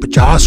50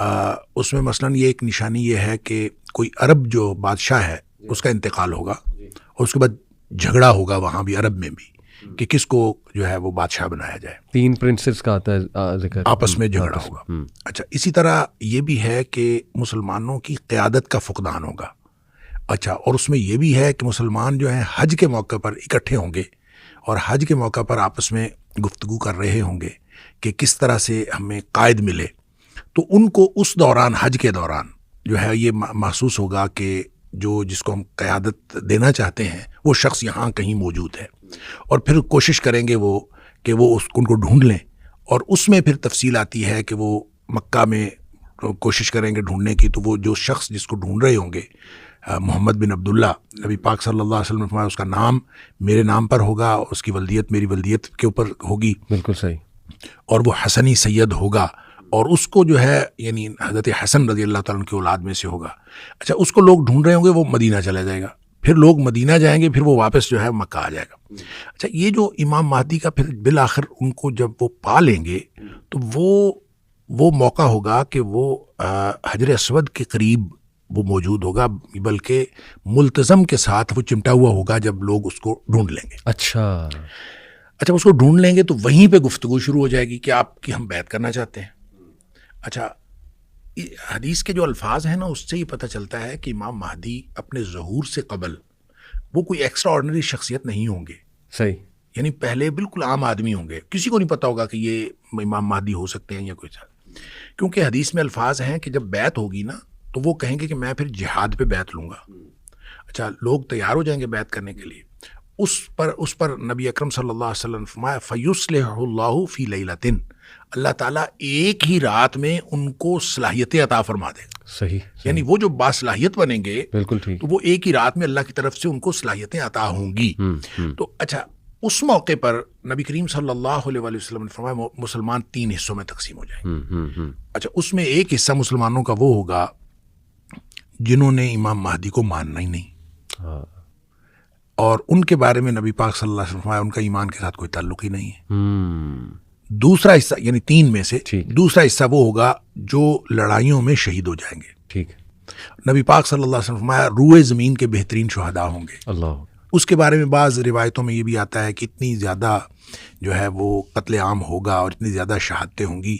اس میں مثلاً یہ ایک نشانی یہ ہے کہ کوئی عرب جو بادشاہ ہے اس کا انتقال ہوگا اور اس کے بعد جھگڑا ہوگا وہاں بھی عرب میں بھی کہ کس کو جو ہے وہ بادشاہ بنایا جائے. 3 پرنسز کا آتا ہے ذکر, آپس میں جھگڑا ہوگا. اچھا, اسی طرح یہ بھی ہے کہ مسلمانوں کی قیادت کا فقدان ہوگا. اچھا, اور اس میں یہ بھی ہے کہ مسلمان جو ہیں حج کے موقع پر اکٹھے ہوں گے اور حج کے موقع پر آپس میں گفتگو کر رہے ہوں گے کہ کس طرح سے ہمیں قائد ملے. تو ان کو اس دوران, حج کے دوران جو ہے یہ محسوس ہوگا کہ جس کو ہم قیادت دینا چاہتے ہیں وہ شخص یہاں کہیں موجود ہے, اور پھر کوشش کریں گے وہ کہ وہ ان کو ڈھونڈ لیں. اور اس میں پھر تفصیل آتی ہے کہ وہ مکہ میں کوشش کریں گے ڈھونڈنے کی, تو وہ جو شخص جس کو ڈھونڈ رہے ہوں گے محمد بن عبداللہ, نبی پاک صلی اللہ علیہ وسلم نے فرمایا اس کا نام میرے نام پر ہوگا, اس کی ولدیت میری ولدیت کے اوپر ہوگی. بالکل صحیح. اور وہ حسنی سید ہوگا, اور اس کو جو ہے یعنی حضرت حسن رضی اللہ تعالیٰ عنہ کی اولاد میں سے ہوگا. اچھا, اس کو لوگ ڈھونڈ رہے ہوں گے, وہ مدینہ چلا جائے گا, پھر لوگ مدینہ جائیں گے, پھر وہ واپس جو ہے مکہ آ جائے گا. اچھا, یہ جو امام مہدی کا پھر بالآخر ان کو جب وہ پا لیں گے تو وہ موقع ہوگا کہ وہ حجر اسود کے قریب وہ موجود ہوگا, بلکہ ملتزم کے ساتھ وہ چمٹا ہوا ہوگا جب لوگ اس کو ڈھونڈ لیں گے. اچھا, اس کو ڈھونڈ لیں گے تو وہیں پہ گفتگو شروع ہو جائے گی کہ آپ کی ہم بیعت کرنا چاہتے ہیں. اچھا, حدیث کے جو الفاظ ہیں نا, اس سے یہ پتہ چلتا ہے کہ امام مہدی اپنے ظہور سے قبل وہ کوئی ایکسٹرا آرڈنری شخصیت نہیں ہوں گے. صحیح. یعنی پہلے بالکل عام آدمی ہوں گے, کسی کو نہیں پتا ہوگا کہ یہ امام مہدی ہو سکتے ہیں یا کوئی ساتھ, کیونکہ حدیث میں الفاظ ہیں کہ جب بیعت ہوگی نا تو وہ کہیں گے کہ میں پھر جہاد پہ بیعت لوں گا. اچھا, لوگ تیار ہو جائیں گے بیعت کرنے کے لیے. اس پر نبی اکرم صلی اللہ علیہ وسلم نے فرمایا فَيُصْلِحُ اللَّهُ فِي لَيْلَةٍ, اللہ تعالیٰ ایک ہی رات میں ان کو صلاحیتیں عطا فرما دے گا. صحیح. یعنی وہ جو باصلاحیت بنیں گے, بالکل ٹھیک, تو وہ ایک ہی رات میں اللہ کی طرف سے ان کو صلاحیتیں عطا ہوں گی. تو اچھا, اس موقع پر نبی کریم صلی اللہ علیہ وسلم نے فرمایا مسلمان 3 حصوں میں تقسیم ہو جائیں گے. اچھا, اس میں ایک حصہ مسلمانوں کا وہ ہوگا جنہوں نے امام مہدی کو ماننا ہی نہیں, اور ان کے بارے میں نبی پاک صلی اللہ علیہ وسلم فرمایا ان کا ایمان کے ساتھ کوئی تعلق ہی نہیں ہے. دوسرا حصہ یعنی 3 میں سے دوسرا حصہ وہ ہوگا جو لڑائیوں میں شہید ہو جائیں گے. ٹھیک. نبی پاک صلی اللہ علیہ وسلم فرمایا روئے زمین کے بہترین شہداء ہوں گے. اللہ. اس کے بارے میں بعض روایتوں میں یہ بھی آتا ہے کہ اتنی زیادہ جو ہے وہ قتل عام ہوگا اور اتنی زیادہ شہادتیں ہوں گی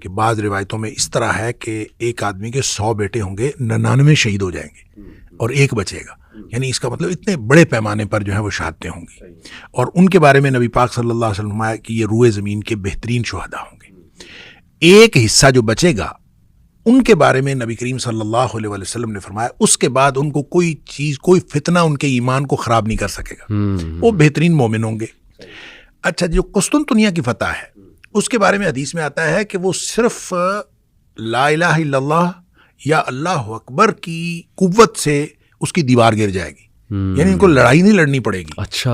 کہ بعض روایتوں میں اس طرح ہے کہ ایک آدمی کے 100 بیٹے ہوں گے, 99 شہید ہو جائیں گے اور ایک بچے گا. یعنی اس کا مطلب اتنے بڑے پیمانے پر جو ہے وہ شہادتیں ہوں گی. اور ان کے بارے میں نبی پاک صلی اللہ علیہ وسلم فرمایا کہ یہ روئے زمین کے بہترین شہداء ہوں گے. ایک حصہ جو بچے گا ان کے بارے میں نبی کریم صلی اللہ علیہ وسلم نے فرمایا اس کے بعد ان کو کوئی چیز, کوئی فتنہ ان کے ایمان کو خراب نہیں کر سکے گا, وہ بہترین مومن ہوں گے. اچھا, جو قسطنطنیہ کی فتح ہے اس کے بارے میں حدیث میں آتا ہے کہ وہ صرف لا الہ الا اللہ یا اللہ اکبر کی قوت سے اس کی دیوار گر جائے گی. یعنی ان کو لڑائی نہیں لڑنی پڑے گی. اچھا,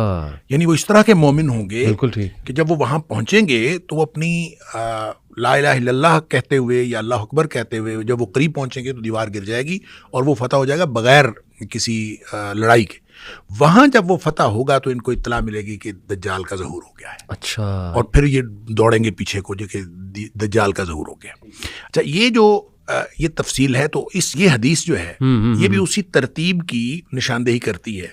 یعنی وہ اس طرح کے مومن ہوں گے بالکل ٹھیک کہ جب وہ وہاں پہنچیں گے تو وہ اپنی لا الہ الا اللہ کہتے ہوئے یا اللہ اکبر کہتے ہوئے جب وہ قریب پہنچیں گے تو دیوار گر جائے گی اور وہ فتح ہو جائے گا بغیر کسی لڑائی کے. وہاں جب وہ فتح ہوگا تو ان کو اطلاع ملے گی کہ دجال کا ظہور ہو گیا ہے. اچھا, اور پھر یہ دوڑیں گے پیچھے کو جو کہ دجال کا ظہور ہو گیا. اچھا, یہ جو یہ تفصیل ہے تو یہ حدیث جو ہے یہ بھی اسی ترتیب کی نشاندہی کرتی ہے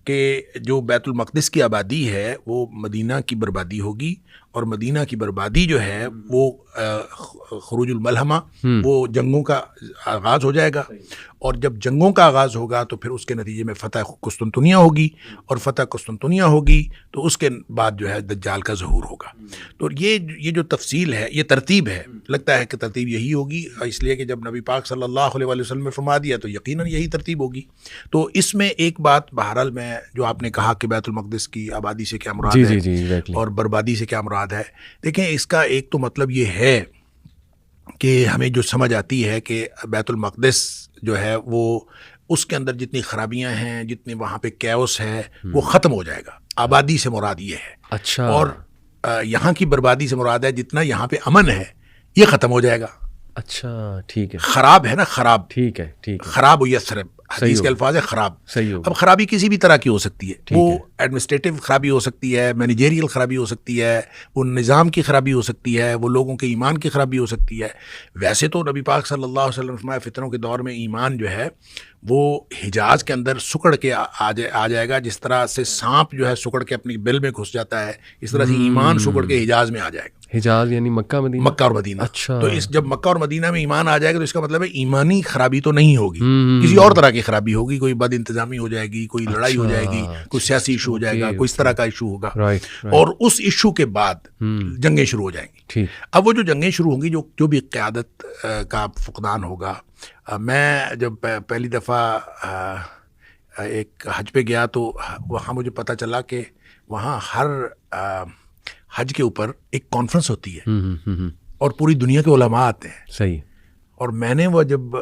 کہ جو بیت المقدس کی آبادی ہے وہ مدینہ کی بربادی ہوگی, اور مدینہ کی بربادی جو ہے وہ خروج الملحمہ, وہ جنگوں کا آغاز ہو جائے گا, اور جب جنگوں کا آغاز ہوگا تو پھر اس کے نتیجے میں فتح قسطنطنیہ ہوگی, اور فتح قسطنطنیہ ہوگی تو اس کے بعد جو ہے دجال کا ظہور ہوگا. تو یہ جو تفصیل ہے, یہ ترتیب ہے, لگتا ہے کہ ترتیب یہی ہوگی, اس لیے کہ جب نبی پاک صلی اللہ علیہ وسلم نے فرما دیا تو یقیناً یہی ترتیب ہوگی. تو اس میں ایک بات بہرحال میں جو آپ نے کہا کہ بیت المقدس کی آبادی سے کیا مراد ہے اور بربادی سے کیا مراد ہے, دیکھیں اس کا ایک تو مطلب یہ ہے کہ ہمیں جو سمجھ آتی ہے کہ بیت المقدس جو ہے وہ اس کے اندر جتنی خرابیاں ہیں, جتنے وہاں پہ کیوس ہے, وہ ختم ہو جائے گا. آبادی سے مراد یہ ہے. اچھا, اور یہاں کی بربادی سے مراد ہے جتنا یہاں پہ امن ہے یہ ختم ہو جائے گا. اچھا ٹھیک ہے, خراب ہے نا, خراب, ٹھیک ہے ٹھیک ہے, خراب و یثرب, حدیث کے الفاظ ہے خراب. اب خرابی کسی بھی طرح کی ہو سکتی ہے, وہ ایڈمنسٹریٹو خرابی ہو سکتی ہے, مینیجریل خرابی ہو سکتی ہے, وہ نظام کی خرابی ہو سکتی ہے, وہ لوگوں کے ایمان کی خرابی ہو سکتی ہے. ویسے تو نبی پاک صلی اللہ علیہ وسلم فرمایا فتنوں کے دور میں ایمان جو ہے وہ حجاز کے اندر سکڑ کے آ جائے گا. جس طرح سے سانپ جو ہے سکڑ کے اپنی بل میں گھس جاتا ہے, اس طرح سے ایمان سکڑ کے حجاز میں آ جائے گا. حجاز یعنی مکہ مدینہ, مکہ اور مدینہ. اچھا. تو جب مکہ اور مدینہ میں ایمان آ جائے گا تو اس کا مطلب ہے ایمانی خرابی تو نہیں ہوگی, کسی اور طرح کی خرابی ہوگی. کوئی بد انتظامی ہو جائے گی, کوئی لڑائی ہو جائے گی, کوئی سیاسی ایشو ہو جائے گا, کوئی اس طرح کا ایشو ہوگا. اور اس ایشو کے بعد جنگیں شروع ہو جائیں گی. اب وہ جو جنگیں شروع ہوں گی, جو بھی قیادت کا فقدان ہوگا. میں جب پہلی دفعہ ایک حج پہ گیا تو وہاں مجھے پتہ چلا کہ وہاں ہر حج کے اوپر ایک کانفرنس ہوتی ہے اور پوری دنیا کے علماء آتے ہیں. صحیح. اور میں نے وہ جب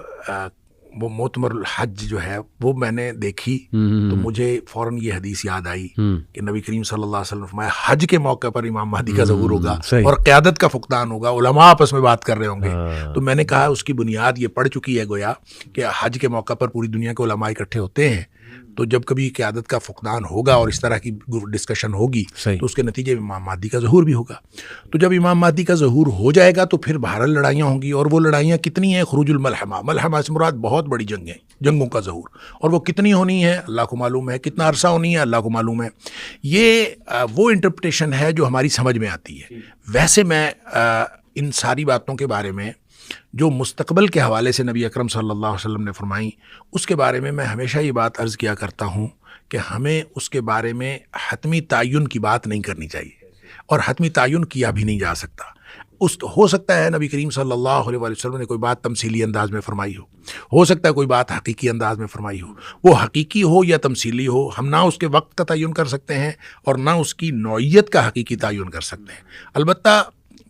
وہ معتمر الحج جو ہے وہ میں نے دیکھی تو مجھے فوراً یہ حدیث یاد آئی کہ نبی کریم صلی اللہ علیہ وسلم فرمایا حج کے موقع پر امام مہدی کا ظہور ہوگا اور قیادت کا فقدان ہوگا, علماء آپس میں بات کر رہے ہوں گے. تو میں نے کہا اس کی بنیاد یہ پڑ چکی ہے گویا کہ حج کے موقع پر پوری دنیا کے علماء اکٹھے ہوتے ہیں, تو جب کبھی قیادت کا فقدان ہوگا اور اس طرح کی ڈسکشن ہوگی تو اس کے نتیجے میں امام مہدی کا ظہور بھی ہوگا. تو جب امام مہدی کا ظہور ہو جائے گا تو پھر بہرحال لڑائیاں ہوں گی, اور وہ لڑائیاں کتنی ہیں, خروج الملحمہ, ملحمہ سے مراد بہت بڑی جنگیں, جنگوں کا ظہور, اور وہ کتنی ہونی ہے اللہ کو معلوم ہے, کتنا عرصہ ہونی ہے اللہ کو معلوم ہے. یہ وہ انٹرپریٹیشن ہے جو ہماری سمجھ میں آتی ہے. ویسے میں ان ساری باتوں کے بارے میں جو مستقبل کے حوالے سے نبی اکرم صلی اللہ علیہ وسلم نے فرمائی, اس کے بارے میں ہمیشہ یہ بات عرض کیا کرتا ہوں کہ ہمیں اس کے بارے میں حتمی تعین کی بات نہیں کرنی چاہیے, اور حتمی تعین کیا بھی نہیں جا سکتا. ہو سکتا ہے نبی کریم صلی اللہ علیہ وسلم نے کوئی بات تمثیلی انداز میں فرمائی ہو سکتا ہے کوئی بات حقیقی انداز میں فرمائی ہو. وہ حقیقی ہو یا تمثیلی ہو, ہم نہ اس کے وقت کا تعین کر سکتے ہیں اور نہ اس کی نوعیت کا حقیقی تعین کر سکتے ہیں. البتہ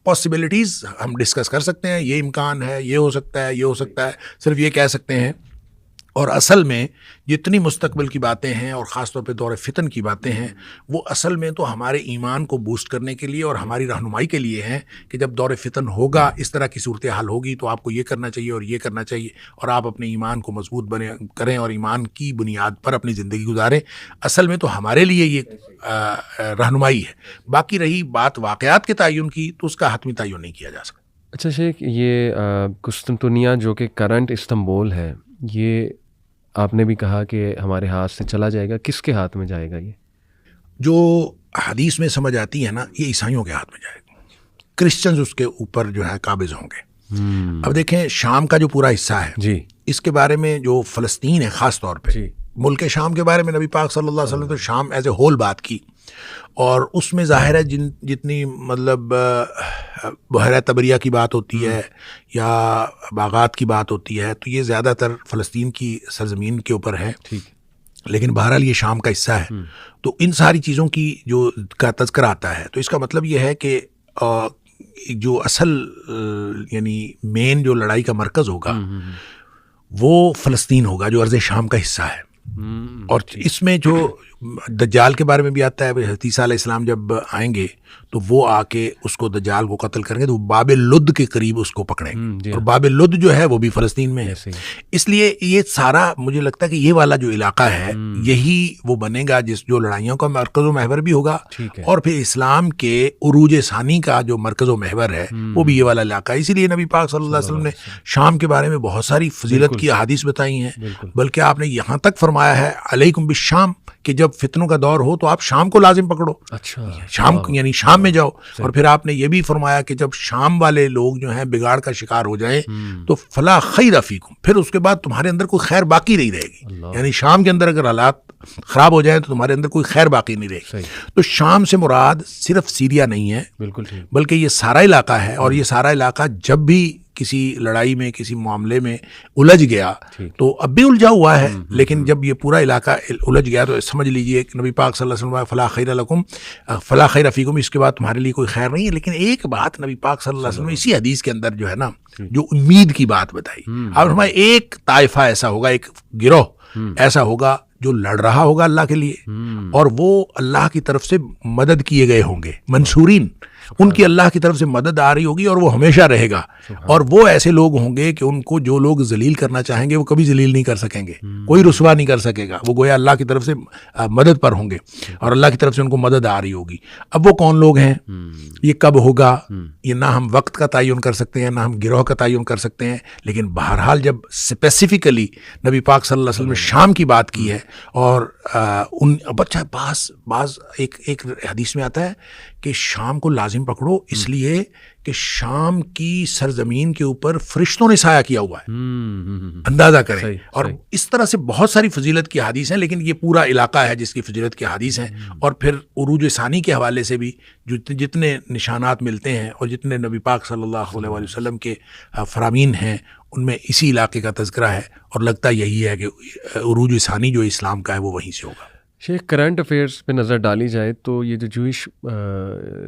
پاسبلٹیز ہم ڈسکس کر سکتے ہیں, یہ امکان ہے, یہ ہو سکتا ہے, یہ ہو سکتا ہے, صرف یہ کہہ سکتے ہیں. اور اصل میں جتنی مستقبل کی باتیں ہیں اور خاص طور پہ دور فتن کی باتیں ہیں, وہ اصل میں تو ہمارے ایمان کو بوسٹ کرنے کے لیے اور ہماری رہنمائی کے لیے ہیں کہ جب دور فتن ہوگا, اس طرح کی صورتحال ہوگی تو آپ کو یہ کرنا چاہیے اور یہ کرنا چاہیے, اور آپ اپنے ایمان کو مضبوط کریں اور ایمان کی بنیاد پر اپنی زندگی گزاریں. اصل میں تو ہمارے لیے یہ رہنمائی ہے. باقی رہی بات واقعات کے تعین کی تو اس کا حتمی تعین نہیں کیا جا سکتا. اچھا شیخ, یہ قسطنطنیہ جو کہ کرنٹ استنبول ہے, یہ آپ نے بھی کہا کہ ہمارے ہاتھ سے چلا جائے گا. کس کے ہاتھ میں جائے گا؟ یہ جو حدیث میں سمجھ آتی ہے نا, یہ عیسائیوں کے ہاتھ میں جائے گا. کرسچنز اس کے اوپر جو ہے قابض ہوں گے. اب دیکھیں شام کا جو پورا حصہ ہے جی, اس کے بارے میں جو فلسطین ہے خاص طور پہ جی, ملک شام کے بارے میں نبی پاک صلی اللہ علیہ وسلم نے تو شام ایز اے ہول بات کی, اور اس میں ظاہر ہے جتنی مطلب بحیرہ طبریہ کی بات ہوتی ہے یا باغات کی بات ہوتی ہے تو یہ زیادہ تر فلسطین کی سرزمین کے اوپر ہے. لیکن بہرحال یہ شام کا حصہ ہے. تو ان ساری چیزوں کی جو کا تذکرہ آتا ہے تو اس کا مطلب یہ ہے کہ جو اصل یعنی مین جو لڑائی کا مرکز ہوگا وہ فلسطین ہوگا, جو ارض شام کا حصہ ہے. اور اس میں جو دجال کے بارے میں بھی آتا ہے, عیسیٰ علیہ السلام جب آئیں گے تو وہ آ کے اس کو دجال کو قتل کریں گے تو باب لد کے قریب اس کو پکڑیں گے, اور باب لد جو ہے وہ بھی فلسطین میں ہے. اس لیے یہ سارا مجھے لگتا ہے کہ یہ والا جو علاقہ ہے یہی وہ بنے گا جس جو لڑائیوں کا مرکز و محور بھی ہوگا, اور پھر اسلام کے عروج ثانی کا جو مرکز و محور ہے وہ بھی یہ والا علاقہ ہے. اسی لیے نبی پاک صلی اللہ علیہ وسلم نے شام کے بارے میں بہت ساری فضیلت کی احادیث بتائی ہیں, بلکہ آپ نے یہاں تک فرمایا ہے علیکم بالشام کہ جب فتنوں کا دور ہو تو آپ شام کو لازم پکڑو. اچھا, شام یعنی شام میں جاؤ. اور پھر آپ نے یہ بھی فرمایا کہ جب شام والے لوگ جو ہیں بگاڑ کا شکار ہو جائیں تو فلا خیر فیکم, پھر اس کے بعد تمہارے اندر کوئی خیر باقی نہیں رہے گی. یعنی شام کے اندر اگر حالات خراب ہو جائیں تو تمہارے اندر کوئی خیر باقی نہیں رہے گی. تو شام سے مراد صرف سیریا نہیں ہے, بلکہ یہ سارا علاقہ ہے. اور یہ سارا علاقہ جب بھی کسی لڑائی میں کسی معاملے میں الجھ گیا تو اب بھی الجھا ہوا ہے, لیکن جب یہ پورا علاقہ الجھ گیا تو سمجھ لیجئے کہ نبی پاک صلی اللہ علیہ وسلم فلا خیر لکم فلا خیر فیکم, اس کے بعد تمہارے لیے کوئی خیر نہیں ہے. لیکن ایک بات نبی پاک صلی اللہ علیہ وسلم نے اسی حدیث کے اندر جو ہے نا جو امید کی بات بتائی, آپ فرمائے ایک طائفہ ایسا ہوگا, ایک گروہ ایسا ہوگا جو لڑ رہا ہوگا اللہ کے لیے, اور وہ اللہ کی طرف سے مدد کیے گئے ہوں گے, منصورین. ان کی اللہ کی طرف سے مدد آ رہی ہوگی اور وہ ہمیشہ رہے گا. اور وہ ایسے لوگ ہوں گے کہ ان کو جو لوگ ذلیل کرنا چاہیں گے وہ کبھی ذلیل نہیں کر سکیں گے, کوئی رسوا نہیں کر سکے گا. وہ گویا اللہ کی طرف سے مدد پر ہوں گے اور اللہ کی طرف سے ان کو مدد آ رہی ہوگی. اب وہ کون لوگ ہیں, یہ کب ہوگا, یہ نہ ہم وقت کا تعین کر سکتے ہیں نہ ہم گروہ کا تعین کر سکتے ہیں. لیکن بہرحال جب اسپیسیفکلی نبی پاک صلی اللہ علیہ وسلم نے شام کی بات کی ہے اور ان بچہ بعض ایک حدیث میں آتا ہے کہ شام کو لازم پکڑو اس لیے کہ شام کی سرزمین کے اوپر فرشتوں نے سایہ کیا ہوا ہے, اندازہ کریں. اور اس طرح سے بہت ساری فضیلت کی حدیث ہیں, لیکن یہ پورا علاقہ ہے جس کی فضیلت کی حدیث ہیں. اور پھر عروج ثانی کے حوالے سے بھی جتنے نشانات ملتے ہیں اور جتنے نبی پاک صلی اللہ علیہ وسلم کے فرامین ہیں ان میں اسی علاقے کا تذکرہ ہے, اور لگتا یہی ہے کہ عروج ثانی جو اسلام کا ہے وہ وہیں سے ہوگا. شیخ, کرنٹ افیئرس پہ نظر ڈالی جائے تو یہ جو جوئش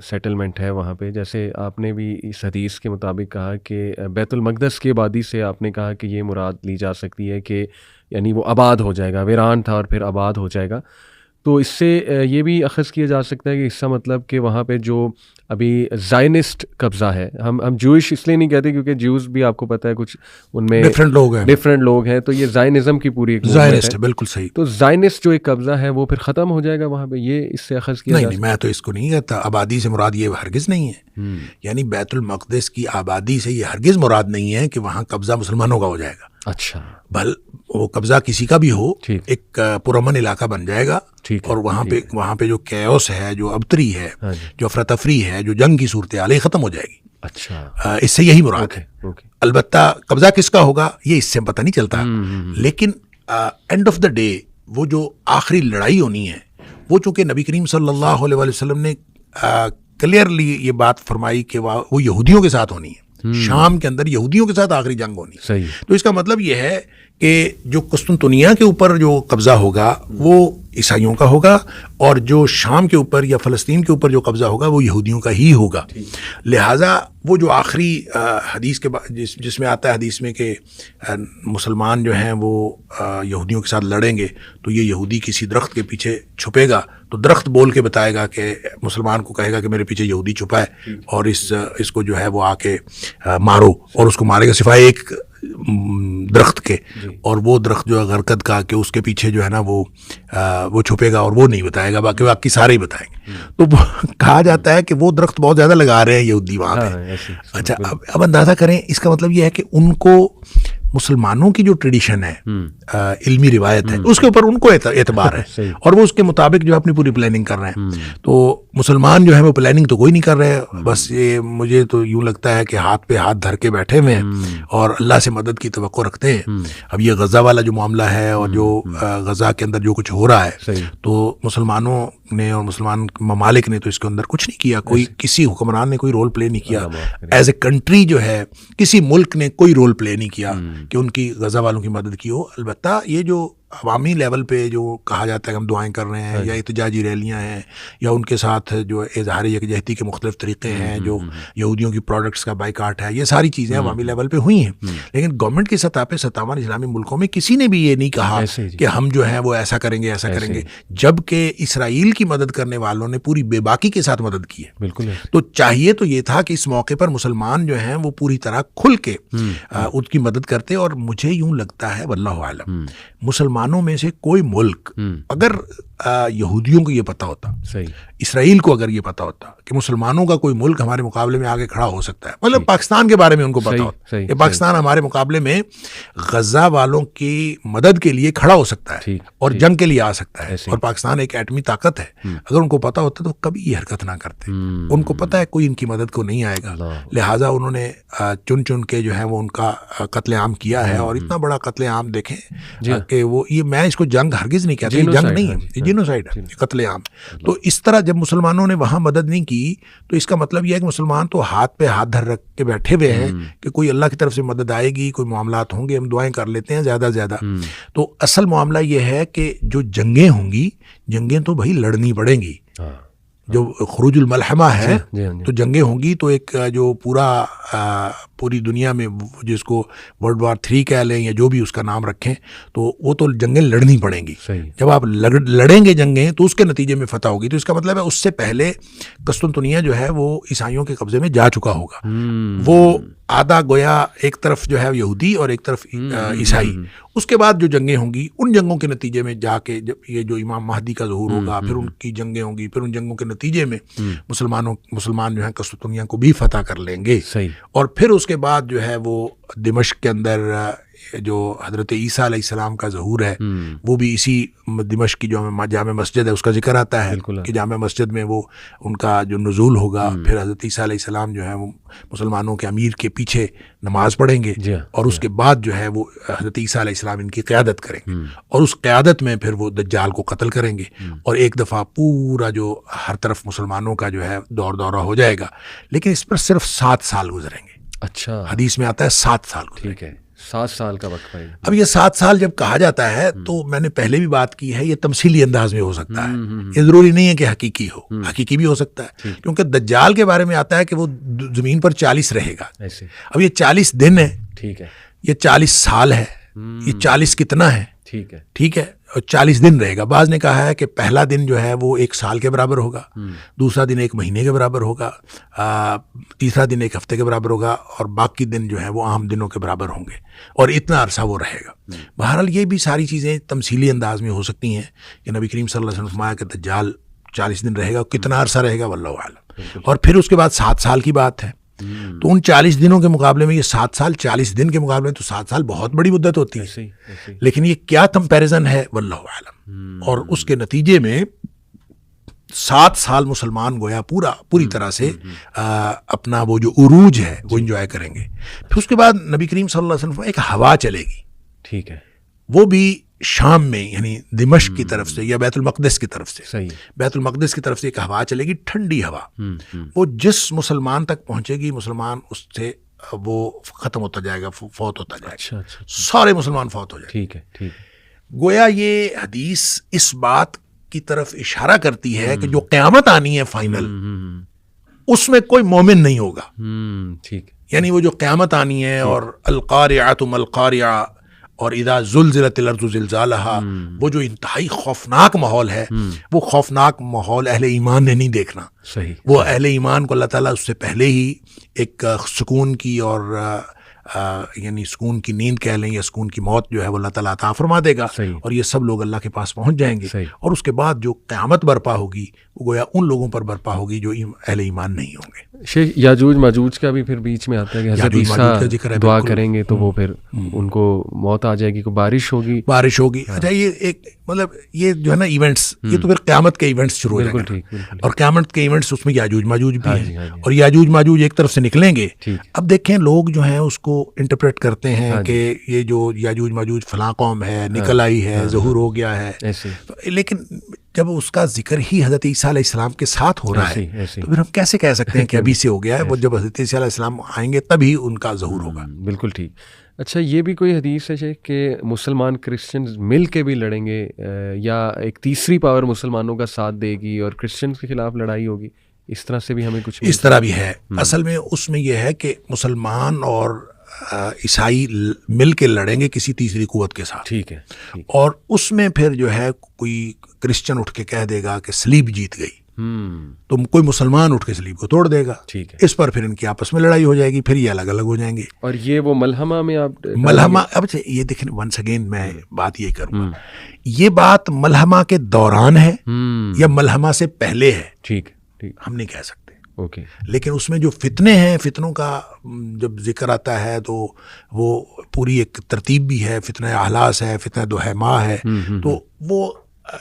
سیٹلمنٹ ہے وہاں پہ, جیسے آپ نے بھی اس حدیث کے مطابق کہا کہ بیت المقدس کے آبادی سے آپ نے کہا کہ یہ مراد لی جا سکتی ہے کہ یعنی وہ آباد ہو جائے گا, ویران تھا اور پھر آباد ہو جائے گا. تو اس سے یہ بھی اخذ کیا جا سکتا ہے کہ اس کا مطلب کہ وہاں پہ جو ابھی زائنسٹ قبضہ ہے, ہم جوئش اس لیے نہیں کہتے کیونکہ جیوز بھی آپ کو پتہ ہے کچھ ان میں ڈفرینٹ لوگ ہیں, تو یہ زائنزم کی پوری ایک زائنسٹ ہے. بالکل صحیح. تو زائنسٹ جو ایک قبضہ ہے وہ پھر ختم ہو جائے گا وہاں پہ, یہ اس سے اخذ کیا نہیں, میں تو اس کو نہیں کہتا. آبادی سے مراد یہ ہرگز نہیں ہے. یعنی بیت المقدس کی آبادی سے یہ ہرگز مراد نہیں ہے کہ وہاں قبضہ مسلمانوں کا ہو جائے گا. اچھا, بل وہ قبضہ کسی کا بھی ہو, ایک پرامن علاقہ بن جائے گا, اور وہاں پہ جو کیوس ہے, جو ابتری ہے, جو افراتفری ہے, جو جنگ کی صورتحال ہے, ختم ہو جائے گی. اچھا, اس سے یہی مراد ہے. البتہ قبضہ کس کا ہوگا یہ اس سے پتہ نہیں چلتا, لیکن اینڈ آف دا ڈے وہ جو آخری لڑائی ہونی ہے وہ چونکہ نبی کریم صلی اللہ علیہ وسلم نے کلیئرلی یہ بات فرمائی کہ وہ یہودیوں کے ساتھ ہونی ہے. شام کے اندر یہودیوں کے ساتھ آخری جنگ ہونی. صحیح. تو اس کا مطلب یہ ہے کہ جو قسطنطنیہ کے اوپر جو قبضہ ہوگا وہ عیسائیوں کا ہوگا, اور جو شام کے اوپر یا فلسطین کے اوپر جو قبضہ ہوگا وہ یہودیوں کا ہی ہوگا. لہٰذا وہ جو آخری حدیث کے جس میں آتا ہے حدیث میں کہ مسلمان جو ہیں وہ یہودیوں کے ساتھ لڑیں گے تو یہ یہودی کسی درخت کے پیچھے چھپے گا, تو درخت بول کے بتائے گا کہ مسلمان کو کہے گا کہ میرے پیچھے یہودی چھپا ہے اور اس کو جو ہے وہ آ کے مارو, اور اس کو مارے گا سوائے ایک درخت کے, اور وہ درخت جو ہے غرقد کا کہ اس کے پیچھے جو ہے نا وہ چھپے گا اور وہ نہیں بتائے گا, باقی سارے ہی بتائیں گے. تو کہا جاتا ہے کہ وہ درخت بہت زیادہ لگا رہے ہیں یہودی وہاں پہ. اچھا, اب اندازہ کریں, اس کا مطلب یہ ہے کہ ان کو مسلمانوں کی جو ٹریڈیشن ہے, علمی روایت ہے, اس کے اوپر ان کو اعتبار ہے, اور وہ اس کے مطابق جو اپنی پوری پلاننگ کر رہے ہیں. تو مسلمان جو ہے وہ پلاننگ تو کوئی نہیں کر رہے, بس یہ مجھے تو یوں لگتا ہے کہ ہاتھ پہ ہاتھ دھر کے بیٹھے ہوئے ہیں اور اللہ سے مدد کی توقع رکھتے ہیں. اب یہ غزہ والا جو معاملہ ہے اور جو غزہ کے اندر جو کچھ ہو رہا ہے, تو مسلمانوں نے اور مسلمان ممالک نے تو اس کے اندر کچھ نہیں کیا, کوئی کسی حکمران نے کوئی رول پلے نہیں کیا. ایز اے کنٹری جو ہے کسی ملک نے کوئی رول پلے نہیں کیا کہ ان کی غزہ والوں کی مدد کی ہو. البتہ یہ جو عوامی لیول پہ جو کہا جاتا ہے کہ ہم دعائیں کر رہے ہیں یا احتجاجی ریلیاں ہیں یا ان کے ساتھ جو اظہار یکجہتی کے مختلف طریقے ہیں, جو یہودیوں کی پروڈکٹس کا بائیکاٹ ہے, یہ ساری چیزیں عوامی لیول پہ ہوئی ہیں. لیکن گورنمنٹ کی سطح پہ 57 اسلامی ملکوں میں کسی نے بھی یہ نہیں کہا کہ ہم جو ہے وہ ایسا کریں گے, جبکہ اسرائیل کی مدد کرنے والوں نے پوری بے باکی کے ساتھ مدد کی ہے. بالکل. تو چاہیے تو یہ تھا کہ اس موقع پر مسلمان جو ہیں وہ پوری طرح کھل کے ان کی مدد کرتے. اور مجھے یوں لگتا ہے واللہ عالم, مسلمانوں میں سے کوئی ملک اگر یہودیوں کو یہ پتا ہوتا, اسرائیل کو اگر یہ پتا ہوتا کہ مسلمانوں کا کوئی ملک ہمارے مقابلے میں آگے کھڑا ہو سکتا ہے, مطلب پاکستان کے بارے میں ان کو پتا ہوتا کہ پاکستان ہمارے مقابلے میں غزہ والوں کی مدد کے لیے کھڑا ہو سکتا ہے اور جنگ کے لیے آ سکتا ہے, اور پاکستان ایک ایٹمی طاقت ہے, اگر ان کو پتا ہوتا تو کبھی یہ حرکت نہ کرتے. ان کو پتا ہے کوئی ان کی مدد کو نہیں آئے گا, لہٰذا انہوں نے چن کے جو ہے وہ ان کا قتل عام کیا ہے. اور اتنا بڑا قتل عام دیکھیں کہ وہ, یہ میں اس کو جنگ ہرگز نہیں کہتا, جنگ نہیں ہے, جینوسائیڈ ہے, قتل عام. تو اس طرح جب مسلمانوں نے وہاں مدد نہیں کی تو اس کا مطلب یہ ہے کہ مسلمان تو ہاتھ پہ ہاتھ دھر رکھ کے بیٹھے ہوئے ہیں کہ کوئی اللہ کی طرف سے مدد آئے گی, کوئی معاملات ہوں گے, ہم دعائیں کر لیتے ہیں زیادہ سے زیادہ. تو اصل معاملہ یہ ہے کہ جو جنگیں ہوں گی, جنگیں تو بھائی لڑنی پڑیں گی. جو خروج الملحمہ ہے تو جنگیں ہوں گی, تو ایک جو پوری دنیا میں جس کو ورلڈ وار 3 کہہ لیں یا جو بھی اس کا نام رکھیں، تو وہ تو جنگیں لڑنی پڑیں گی. جب آپ لڑیں گے جنگیں تو اس کے نتیجے میں فتح ہوگی. تو اس کا مطلب ہے اس سے پہلے قسطنطنیہ جو ہے وہ عیسائیوں کے قبضے میں جا چکا ہوگا. وہ آدھا گویا ایک طرف جو ہے یہودی اور ایک طرف عیسائی. اس کے بعد جو جنگیں ہوں گی ان جنگوں کے نتیجے میں جا کے جب یہ جو امام مہدی کا ظہور ہوگا، پھر ان کی جنگیں ہوں گی، پھر ان جنگوں کے نتیجے میں مسلمان جو ہیں قسطنطنیہ کو بھی فتح کر لیں گے. اور پھر اس کے بعد جو ہے وہ دمشق کے اندر جو حضرت عیسیٰ علیہ السلام کا ظہور ہے وہ بھی اسی دمشق کی جو جامع مسجد ہے اس کا ذکر آتا ہے کہ جامع مسجد میں وہ ان کا جو نزول ہوگا. پھر حضرت عیسیٰ علیہ السلام جو ہے وہ مسلمانوں کے امیر کے پیچھے نماز پڑھیں گے اور اس کے بعد جو ہے وہ حضرت عیسیٰ علیہ السلام ان کی قیادت کریں گے اور اس قیادت میں پھر وہ دجال کو قتل کریں گے اور ایک دفعہ پورا جو ہر طرف مسلمانوں کا جو ہے دورہ ہو جائے گا. لیکن اس پر صرف 7 سال گزریں گے. اچھا، حدیث میں آتا ہے 7 سال. ٹھیک ہے، 7 سال کا وقت ہے. اب یہ 7 سال جب کہا جاتا ہے تو میں نے پہلے بھی بات کی ہے، یہ تمثیلی انداز میں ہو سکتا ہے. یہ ضروری نہیں ہے کہ حقیقی ہو، حقیقی بھی ہو سکتا ہے. کیونکہ دجال کے بارے میں آتا ہے کہ وہ زمین پر 40 رہے گا. اب یہ 40 دن ہے، ٹھیک ہے، یہ 40 سال ہے، یہ 40 کتنا ہے، ٹھیک ہے، اور 40 دن رہے گا. بعض نے کہا ہے کہ پہلا دن جو ہے وہ 1 سال کے برابر ہوگا، دوسرا دن 1 مہینے کے برابر ہوگا، تیسرا دن 1 ہفتے کے برابر ہوگا اور باقی دن جو ہے وہ عام دنوں کے برابر ہوں گے اور اتنا عرصہ وہ رہے گا. بہرحال یہ بھی ساری چیزیں تمثیلی انداز میں ہو سکتی ہیں کہ نبی کریم صلی اللہ علیہ وسلم نے فرمایا کہ دجال 40 دن رہے گا، کتنا عرصہ رہے گا واللہ اعلم. اور پھر اس کے بعد 7 سال کی بات ہے. تو ان 40 دنوں کے مقابلے میں یہ 7 سال 40 دن کے مقابلے میں تو 7 سال بہت بڑی مدت ہوتی ہے. لیکن یہ کیا کمپیریزن ہے واللہ اعلم. اور اس کے نتیجے میں 7 سال مسلمان گویا پوری طرح سے اپنا وہ جو عروج ہے وہ انجوائے کریں گے. پھر اس کے بعد نبی کریم صلی اللہ علیہ وسلم ایک ہوا چلے گی، ٹھیک ہے، وہ بھی شام میں یعنی دمشق کی طرف سے یا بیت المقدس کی طرف سے. بیت المقدس کی طرف سے ایک ہوا چلے گی، ٹھنڈی ہوا. وہ جس مسلمان تک پہنچے گی مسلمان اس سے وہ ختم ہوتا جائے گا، فوت ہوتا جائے گا. سارے مسلمان فوت ہو جائیں گے. گویا یہ حدیث اس بات کی طرف اشارہ کرتی ہے کہ جو قیامت آنی ہے فائنل، اس میں کوئی مومن نہیں ہوگا. یعنی وہ جو قیامت آنی ہے اور القارعۃ ما القارعۃ اور اذا زلزلت الارض زلزالہا، وہ جو انتہائی خوفناک ماحول ہے، وہ خوفناک ماحول اہل ایمان نے نہیں دیکھنا. وہ اہل ایمان کو اللہ تعالیٰ اس سے پہلے ہی ایک سکون کی اور یعنی سکون کی نیند کہہ لیں یا سکون کی موت جو ہے وہ اللہ تعالیٰ عطا فرما دے گا اور یہ سب لوگ اللہ کے پاس پہنچ جائیں گے. اور اس کے بعد جو قیامت برپا ہوگی وہ گویا ان لوگوں پر برپا ہوگی جو اہل ایمان نہیں ہوں گے. شیخ یاجوج ماجوج کا بھی پھر بیچ میں آتا ہے کہ حضرت عیسیٰ دعا کریں گے تو وہ پھر ان کو موت آ جائے گی، کوئی بارش ہوگی. اچھا، یہ ایک مطلب یہ جو ہے نا ایونٹس، یہ تو پھر قیامت کے ایونٹس شروع ہو جائیں گے اور قیامت کے ایونٹس اس میں یاجوج ماجوج بھی ہیں اور یاجوج ماجوج ایک طرف سے نکلیں گے. اب دیکھیں لوگ جو ہیں اس کو انٹرپریٹ کرتے ہیں کہ یہ جو یاجوج ماجوج فلاں قوم ہے، نکل آئی ہے، ظہور ہو گیا ہے. لیکن جب اس کا ذکر ہی حضرت عیسیٰ علیہ السلام کے ساتھ ہو رہا ہے تو پھر ہم کیسے کہہ سکتے ہیں کہ ابھی سے ہو گیا ہے؟ وہ جب حضرت عیسیٰ علیہ السلام آئیں گے تبھی ان کا ظہور ہوگا. بالکل ٹھیک. اچھا، یہ بھی کوئی حدیث ہے شیخ کہ مسلمان کرسچنز مل کے بھی لڑیں گے یا ایک تیسری پاور مسلمانوں کا ساتھ دے گی اور کرسچنز کے خلاف لڑائی ہوگی؟ اس طرح سے بھی ہمیں کچھ اس طرح بھی ہے. اصل میں اس میں یہ ہے کہ مسلمان اور عیسائی مل کے لڑیں گے کسی تیسری قوت کے ساتھ. ٹھیک ہے. اور اس میں پھر جو ہے کوئی کرسچن اٹھ کے کہہ دے گا کہ صلیب جیت گئی، تو کوئی مسلمان اٹھ کے صلیب کو توڑ دے گا. ٹھیک ہے. اس پر پھر ان کی آپس میں لڑائی ہو جائے گی، پھر یہ الگ الگ ہو جائیں گے. اور یہ وہ ملحمہ میں آپ ملحمہ، اب یہ دیکھیں ونس اگین میں بات یہ کروں گا، یہ بات ملحمہ کے دوران ہے یا ملحمہ سے پہلے ہے، ٹھیک ہم نہیں کہہ سکتے. لیکن اس میں جو فتنے ہیں، فتنوں کا جب ذکر آتا ہے تو وہ پوری ایک ترتیب بھی ہے. فتنہ احلاس ہے، فتنہ دہیمہ ہے. تو وہ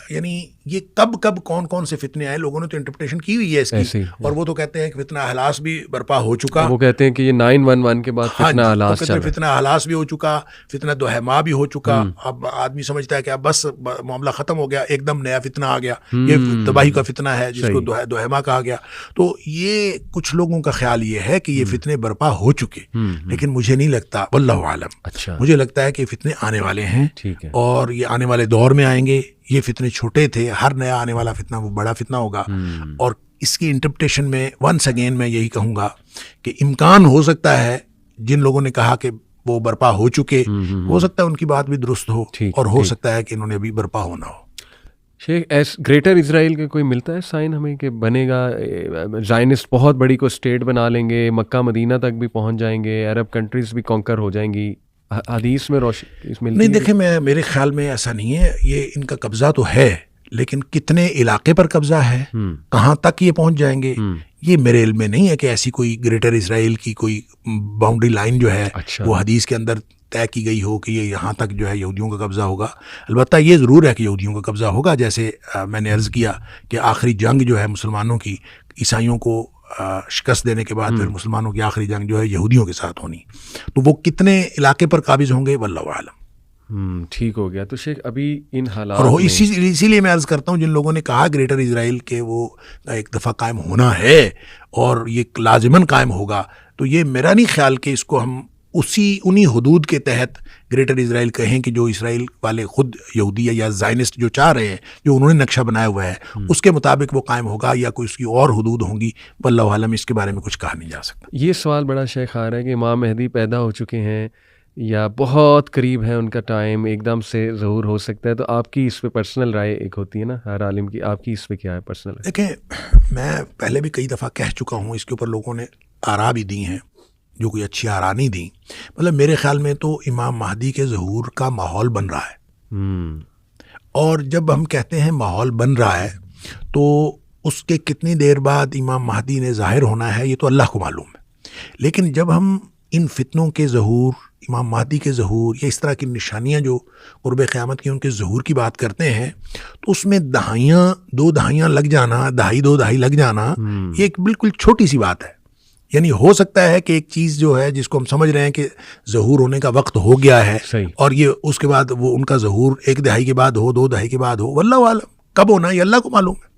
یعنی یہ کب کون کون سے فتنے آئے، لوگوں نے تو انٹرپریٹیشن کی ہوئی ہے اس کی. اور وہ تو کہتے ہیں کہ فتنہ احلاس بھی برپا ہو چکا. وہ کہتے ہیں کہ یہ 911 کے بعد فتنہ احلاس چل رہا ہے. فتنہ احلاس بھی ہو چکا، فتنہ دہیمہ بھی ہو چکا. اب آدمی سمجھتا ہے کہ اب بس معاملہ ختم ہو گیا، ایک دم نیا فتنہ آ گیا، یہ تباہی کا فتنہ ہے جس کو دہیمہ کہا گیا. تو یہ کچھ لوگوں کا خیال یہ ہے کہ یہ فتنے برپا ہو چکے، لیکن مجھے نہیں لگتا، واللہ عالم. مجھے لگتا ہے کہ فتنے آنے والے ہیں اور یہ آنے والے دور میں آئیں گے. یہ فتنے چھوٹے تھے، ہر نیا آنے والا فتنہ وہ بڑا فتنہ ہوگا. اور اس کی انٹرپریٹیشن میں ونس اگین میں یہی کہوں گا کہ امکان ہو سکتا ہے جن لوگوں نے کہا کہ وہ برپا ہو چکے، ہو سکتا ہے ان کی بات بھی درست ہو، اور ہو سکتا ہے کہ انہوں نے ابھی برپا ہونا ہو۔ شیخ گریٹر اسرائیل کا کوئی ملتا ہے سائن ہمیں کہ بنے گا، زائنسٹ بہت بڑی کو اسٹیٹ بنا لیں گے، مکہ مدینہ تک بھی پہنچ جائیں گے، عرب کنٹریز بھی کانکر ہو جائیں گی؟ حدیث میں نہیں، دیکھیں میرے خیال میں ایسا نہیں ہے، یہ ان کا قبضہ تو ہے، لیکن کتنے علاقے پر قبضہ ہے، کہاں تک یہ پہنچ جائیں گے، یہ میرے علم میں نہیں ہے کہ ایسی کوئی گریٹر اسرائیل کی کوئی باؤنڈری لائن جو ہے وہ حدیث کے اندر طے کی گئی ہو کہ یہ یہاں تک جو ہے یہودیوں کا قبضہ ہوگا۔ البتہ یہ ضرور ہے کہ یہودیوں کا قبضہ ہوگا، جیسے میں نے عرض کیا کہ آخری جنگ جو ہے مسلمانوں کی، عیسائیوں کو شکست دینے کے بعد پھر مسلمانوں کی آخری جنگ جو ہے یہودیوں کے ساتھ ہونی، تو وہ کتنے علاقے پر قابض ہوں گے واللہ اعلم۔ ٹھیک ہو گیا۔ تو شیخ ابھی ان حالات اور اسی لیے میں عرض کرتا ہوں، جن لوگوں نے کہا گریٹر اسرائیل کے وہ ایک دفعہ قائم ہونا ہے اور یہ لازماً قائم ہوگا، تو یہ میرا نہیں خیال کہ اس کو ہم انہی حدود کے تحت گریٹر اسرائیل کہیں کہ جو اسرائیل والے خود یہودی یا زائنسٹ جو چاہ رہے ہیں، جو انہوں نے نقشہ بنایا ہوا ہے اس کے مطابق وہ قائم ہوگا یا کوئی اس کی اور حدود ہوں گی، واللہ عالم، اس کے بارے میں کچھ کہا نہیں جا سکتا۔ یہ سوال بڑا شیخ آ رہا ہے کہ امام مہدی پیدا ہو چکے ہیں یا بہت قریب ہے ان کا ٹائم، ایک دم سے ظہور ہو سکتا ہے، تو آپ کی اس پہ پرسنل رائے ایک ہوتی ہے نا ہر عالم کی، آپ کی اس پہ کیا ہے پرسنل؟ دیکھیں، میں پہلے بھی کئی دفعہ کہہ چکا ہوں، اس کے اوپر لوگوں نے آراء بھی دی ہیں جو کوئی اچھی آراء نہیں دی۔ مطلب میرے خیال میں تو امام مہدی کے ظہور کا ماحول بن رہا ہے، اور جب ہم کہتے ہیں ماحول بن رہا ہے تو اس کے کتنی دیر بعد امام مہدی نے ظاہر ہونا ہے یہ تو اللہ کو معلوم ہے، لیکن جب ہم ان فتنوں کے ظہور، امام مہدی کے ظہور یا اس طرح کی نشانیاں جو قرب قیامت کی ان کے ظہور کی بات کرتے ہیں، تو اس میں دو دہائیاں لگ جانا، دو دہائی لگ جانا، یہ ایک بالکل چھوٹی سی بات ہے۔ یعنی ہو سکتا ہے کہ ایک چیز جو ہے جس کو ہم سمجھ رہے ہیں کہ ظہور ہونے کا وقت ہو گیا ہے، اور یہ اس کے بعد وہ ان کا ظہور 1 دہائی کے بعد ہو، 2 دہائی کے بعد ہو، واللہ عالم، کب ہونا یہ اللہ کو معلوم ہے۔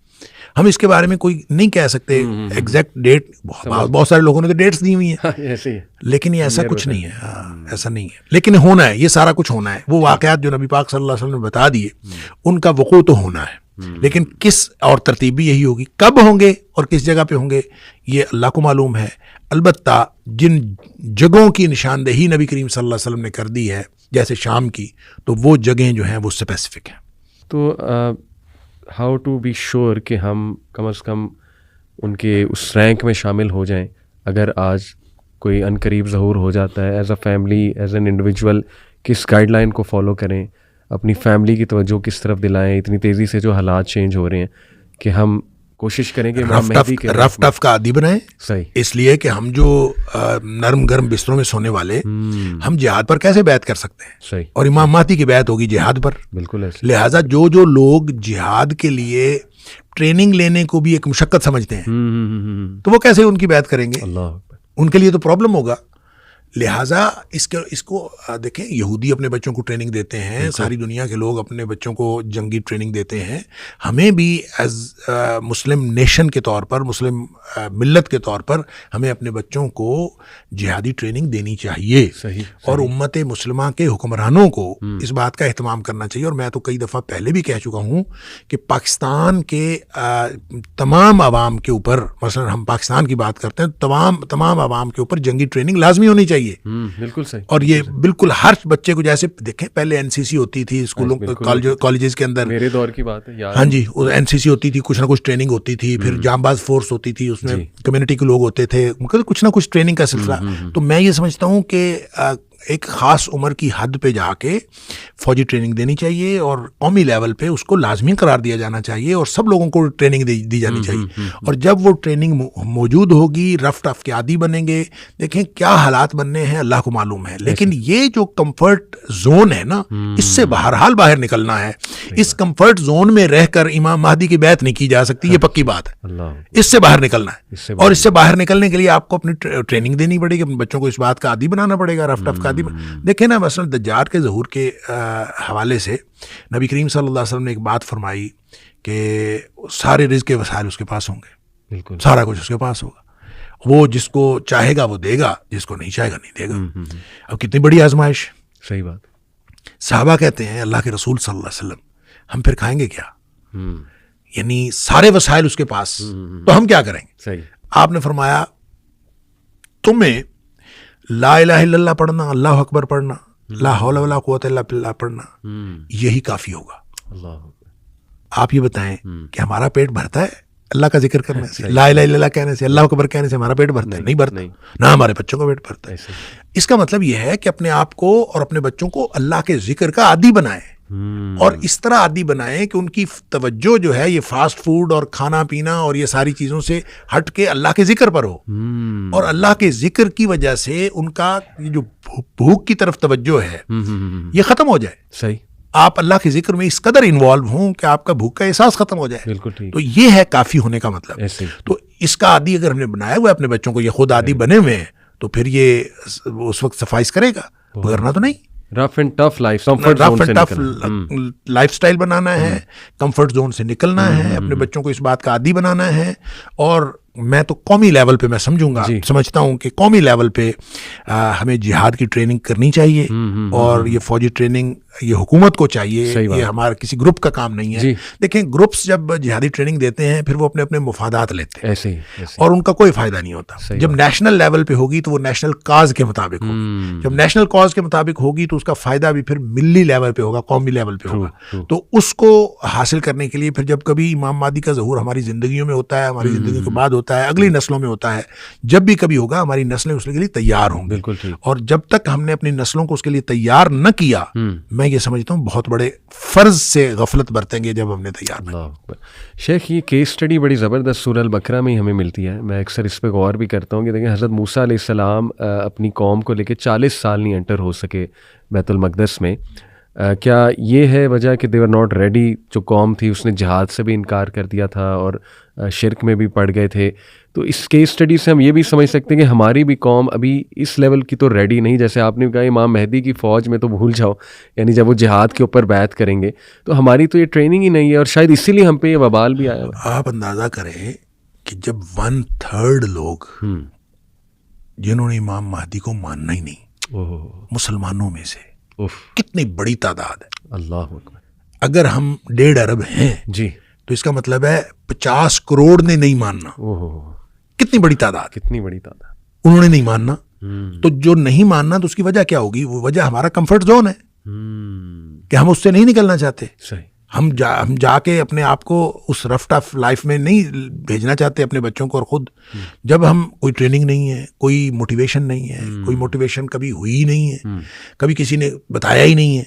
ہم اس کے بارے میں کوئی نہیں کہہ سکتے ایگزیکٹ ڈیٹ، بہت سارے لوگوں نے تو ڈیٹس دی ہوئی ہیں، لیکن یہ ایسا کچھ نہیں ہے، ایسا نہیں ہے، لیکن ہونا ہے، یہ سارا کچھ ہونا ہے۔ وہ واقعات جو نبی پاک صلی اللہ علیہ وسلم نے بتا دیے ان کا وقوع تو ہونا ہے، لیکن کس اور ترتیب بھی یہی ہوگی، کب ہوں گے اور کس جگہ پہ ہوں گے یہ اللہ کو معلوم ہے۔ البتہ جن جگہوں کی نشاندہی نبی کریم صلی اللہ علیہ وسلم نے کر دی ہے جیسے شام کی، تو وہ جگہیں جو ہیں وہ اسپیسیفک ہیں۔ تو ہاؤ ٹو بی شیور کہ ہم کم از کم ان کے اس رینک میں شامل ہو جائیں؟ اگر آج کوئی ان قریب ظہور ہو جاتا ہے، as a family, as an individual, کس گائیڈ لائن کو فالو کریں، اپنی فیملی کی توجہ کس طرف دلائیں اتنی تیزی سے جو حالات چینج ہو رہے ہیں، کہ ہم کوشش کریں کہ رف ٹف کا عادی بنائیں۔ صحیح، اس لیے کہ ہم جو نرم گرم بستروں میں سونے والے، ہم جہاد پر کیسے بیعت کر سکتے ہیں؟ صحیح، اور امام مہدی کی بیعت ہوگی جہاد پر، بالکل ایسے۔ لہٰذا جو لوگ جہاد کے لیے ٹریننگ لینے کو بھی ایک مشقت سمجھتے ہیں، تو وہ کیسے ان کی بیعت کریں گے؟ اللہ، ان کے لیے تو پرابلم ہوگا۔ لہٰذا اس کو دیکھیں، یہودی اپنے بچوں کو ٹریننگ دیتے ہیں، ساری دنیا کے لوگ اپنے بچوں کو جنگی ٹریننگ دیتے ہیں، ہمیں بھی ایز مسلم نیشن کے طور پر، مسلم ملت کے طور پر ہمیں اپنے بچوں کو جہادی ٹریننگ دینی چاہیے، اور امت مسلمہ کے حکمرانوں کو اس بات کا اہتمام کرنا چاہیے۔ اور میں تو کئی دفعہ پہلے بھی کہہ چکا ہوں کہ پاکستان کے تمام عوام کے اوپر، مثلا ہم پاکستان کی بات کرتے ہیں، تمام عوام کے اوپر جنگی ٹریننگ لازمی ہونی چاہیے۔ بالکل صحیح۔ اور یہ بالکل ہر بچے کو، جیسے دیکھیں پہلے این سی سی ہوتی تھی اسکولوں کالجز کے اندر، میرے دور کی بات ہے، ہاں جی، این سی سی ہوتی تھی، کچھ نہ کچھ ٹریننگ ہوتی تھی، پھر جام باز فورس ہوتی تھی، اس میں کمیونٹی کے لوگ ہوتے تھے، مطلب کچھ نہ کچھ ٹریننگ کا سلسلہ۔ تو میں یہ سمجھتا ہوں کہ ایک خاص عمر کی حد پہ جا کے فوجی ٹریننگ دینی چاہیے، اور قومی لیول پہ اس کو لازمی قرار دیا جانا چاہیے، اور سب لوگوں کو ٹریننگ دی جانی چاہیے۔ اور جب وہ ٹریننگ موجود ہوگی، رف ٹف کے عادی بنیں گے، دیکھیں کیا حالات بننے ہیں اللہ کو معلوم ہے، لیکن یہ جو کمفرٹ زون ہے نا، اس سے بہرحال باہر نکلنا ہے۔ اس کمفرٹ زون میں رہ کر امام مہدی کی بیعت نہیں کی جا سکتی، یہ پکی بات ہے۔ اس سے باہر نکلنا ہے، اور اس سے باہر نکلنے کے لیے آپ کو اپنی ٹریننگ دینی پڑے گی، اپنے بچوں کو اس بات کا عادی بنانا پڑے گا، رف ٹف کا عادی۔ دیکھیں نا، مثلا دجال کے ظہور کے حوالے سے نبی کریم صلی اللہ علیہ وسلم نے ایک بات فرمائی کہ سارے رزق کے وسائل اس کے پاس ہوں گے، بالکل سارا کچھ اس کے پاس ہوگا، وہ جس کو چاہے گا وہ دے گا، جس کو نہیں چاہے گا نہیں دے گا۔ اب کتنی بڑی آزمائش۔ صحیح بات۔ صحابہ کہتے ہیں اللہ کے رسول صلی اللہ علیہ وسلم، ہم پھر کھائیں گے کیا؟ یعنی سارے وسائل اس کے پاس، تو ہم کیا کریں گے؟ صحیح۔ آپ نے فرمایا تمہیں لا الہ الا اللہ پڑھنا، اللہ اکبر پڑھنا، لا حول ولا قوت الا باللہ پڑھنا، یہی کافی ہوگا. اللہ آپ یہ بتائیں کہ ہمارا پیٹ بھرتا ہے اللہ کا ذکر کرنے سے، لا الہ الا اللہ کہنے سے، اللہ اکبر کہنے سے ہمارا پیٹ بھرتا ہے؟ نہیں بھرتا، نہ ہمارے بچوں کا پیٹ بھرتا ہے. اس کا مطلب یہ ہے کہ اپنے آپ کو اور اپنے بچوں کو اللہ کے ذکر کا عادی بنائیں، اور اس طرح عادی بنائیں کہ ان کی توجہ جو ہے یہ فاسٹ فوڈ اور کھانا پینا اور یہ ساری چیزوں سے ہٹ کے اللہ کے ذکر پر ہو، اور اللہ کے ذکر کی وجہ سے ان کا یہ جو بھوک کی طرف توجہ ہے یہ ختم ہو جائے. صحیح. آپ اللہ کے ذکر میں اس قدر انوالو ہوں کہ آپ کا بھوک کا احساس ختم ہو جائے. بالکل ٹھیک. تو یہ ہے کافی ہونے کا مطلب. تو اس کا عادی اگر ہم نے بنایا ہوا ہے اپنے بچوں کو، یہ خود عادی بنے ہوئے ہیں، تو پھر یہ اس وقت سفائز کرے گا، ورنہ تو نہیں. Rough and tough life style بنانا ہے، کمفرٹ زون سے نکلنا ہے، اپنے بچوں کو اس بات کا عادی بنانا ہے. اور میں تو قومی لیول پہ میں سمجھتا ہوں کہ قومی لیول پہ ہمیں جہاد کی ٹریننگ کرنی چاہیے، اور یہ فوجی ٹریننگ یہ حکومت کو چاہیے، یہ ہمارا کسی گروپ کا کام نہیں ہے. دیکھیں گروپس جب جہادی ٹریننگ دیتے ہیں پھر وہ اپنے اپنے مفادات لیتے ہیں اور ان کا کوئی فائدہ نہیں ہوتا. جب نیشنل لیول پہ ہوگی تو وہ نیشنل کاز کے مطابق ہوگی، جب نیشنل کاز کے مطابق ہوگی تو اس کا فائدہ بھی پھر ملی لیول پہ ہوگا، قومی لیول پہ ہوگا. تو اس کو حاصل کرنے کے لیے پھر جب کبھی امام مہدی کا ظہور ہماری زندگیوں میں ہوتا ہے، ہماری زندگی کے بعد ہوتا ہے، اگلی نسلوں میں ہوتا ہے، جب بھی کبھی ہوگا ہماری نسلیں اس کے لیے تیار ہوں گی. اور جب تک ہم نے اپنی نسلوں کو اس کے لیے تیار نہ کیا، میں یہ سمجھتا ہوں بہت بڑے فرض سے غفلت برتیں گے جب ہم نے تیار نہ کیا. شیخ یہ کیس اسٹڈی بڑی زبردست سورہ البقرہ میں ہی ہمیں ملتی ہے. میں اکثر اس پہ غور بھی کرتا ہوں کہ دیکھیں حضرت موسیٰ علیہ السلام اپنی قوم کو لے کے 40 سال نہیں انٹر ہو سکے بیت المقدس میں. کیا یہ ہے وجہ کہ دے ور ناٹ ریڈی؟ جو قوم تھی اس نے جہاد سے بھی انکار کر دیا تھا اور شرک میں بھی پڑ گئے تھے. تو اس کیس اسٹڈی سے ہم یہ بھی سمجھ سکتے ہیں کہ ہماری بھی قوم ابھی اس لیول کی تو ریڈی نہیں. جیسے آپ نے کہا امام مہدی کی فوج میں تو بھول جاؤ، یعنی جب وہ جہاد کے اوپر بیعت کریں گے تو ہماری تو یہ ٹریننگ ہی نہیں ہے، اور شاید اسی لیے ہم پہ یہ وبال بھی آیا ہے. آپ اندازہ کریں کہ جب 1/3 لوگ جنہوں نے امام مہدی کو ماننا ہی نہیں مسلمانوں میں سے، کتنی بڑی تعداد ہے. اللہ اکبر. اگر ہم 1.5 ارب ہیں جی تو اس کا مطلب ہے 50 کروڑ نے نہیں ماننا. کتنی بڑی تعداد، انہوں نے نہیں ماننا. تو جو نہیں ماننا تو اس کی وجہ کیا ہوگی؟ وہ وجہ ہمارا کمفرٹ زون ہے کہ ہم اس سے نہیں نکلنا چاہتے. ہم جا کے اپنے آپ کو اس رف ٹف لائف میں نہیں بھیجنا چاہتے اپنے بچوں کو. اور خود جب ہم کوئی ٹریننگ نہیں ہے، کوئی موٹیویشن نہیں ہے، کوئی موٹیویشن کبھی ہوئی نہیں ہے، کبھی کسی نے بتایا ہی نہیں ہے،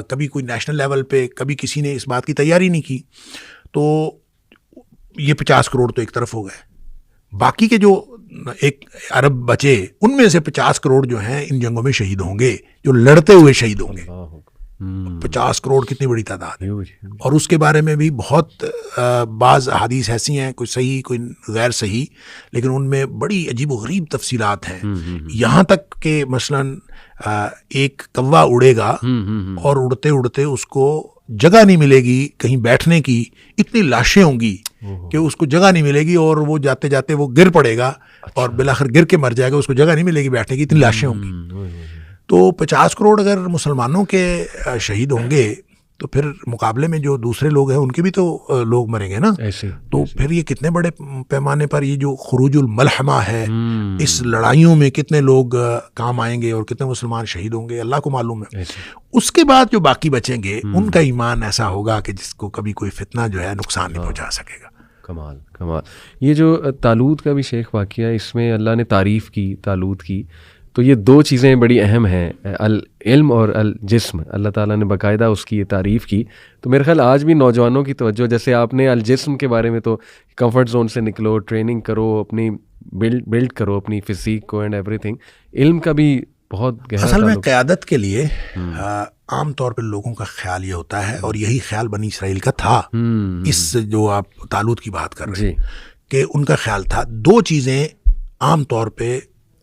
کبھی کوئی نیشنل لیول پہ کبھی کسی نے اس بات کی تیاری نہیں کی، تو یہ 50 کروڑ تو ایک طرف ہو گئے. باقی کے جو 1 ارب بچے ان میں سے 50 کروڑ جو ہیں ان جنگوں میں شہید ہوں گے، جو لڑتے ہوئے شہید ہوں گے. 50 کروڑ کتنی بڑی تعداد ہے. اور اس کے بارے میں بھی بہت بعض احادیث ایسی ہیں، کوئی صحیح کوئی غیر صحیح، لیکن ان میں بڑی عجیب و غریب تفصیلات ہیں. یہاں تک کہ مثلاً ایک کوا اڑے گا اور اڑتے اڑتے اس کو جگہ نہیں ملے گی کہیں بیٹھنے کی، اتنی لاشیں ہوں گی کہ اس کو جگہ نہیں ملے گی، اور وہ جاتے جاتے وہ گر پڑے گا اور بالآخر گر کے مر جائے گا، اس کو جگہ نہیں ملے گی بیٹھنے کی، اتنی لاشیں ہوں گی. تو 50 کروڑ اگر مسلمانوں کے شہید ہوں گے تو پھر مقابلے میں جو دوسرے لوگ ہیں ان کے بھی تو لوگ مریں گے نا. تو پھر یہ کتنے بڑے پیمانے پر یہ جو خروج الملحمہ ہے، اس لڑائیوں میں کتنے لوگ کام آئیں گے اور کتنے مسلمان شہید ہوں گے، اللہ کو معلوم ہے. اس کے بعد جو باقی بچیں گے ان کا ایمان ایسا ہوگا کہ جس کو کبھی کوئی فتنہ جو ہے نقصان نہیں پہنچا سکے گا. کمال کمال. یہ جو طالوت کا بھی شیخ واقعہ ہے، اس میں اللہ نے تعریف کی طالوت کی، تو یہ 2 چیزیں بڑی اہم ہیں، العلم اور الجسم. اللہ تعالیٰ نے باقاعدہ اس کی یہ تعریف کی. تو میرے خیال آج بھی نوجوانوں کی توجہ، جیسے آپ نے الجسم کے بارے میں تو کمفرٹ زون سے نکلو، ٹریننگ کرو، اپنی بلڈ کرو اپنی فزیک کو اینڈ ایوری تھنگ. علم کا بھی بہت گہرا اصل میں قیادت کے لیے عام طور پہ لوگوں کا خیال یہ ہوتا ہے، اور یہی خیال بنی اسرائیل کا تھا. اس جو آپ طالوت کی بات کر رہے ہیں کہ ان کا خیال تھا 2 چیزیں عام طور پہ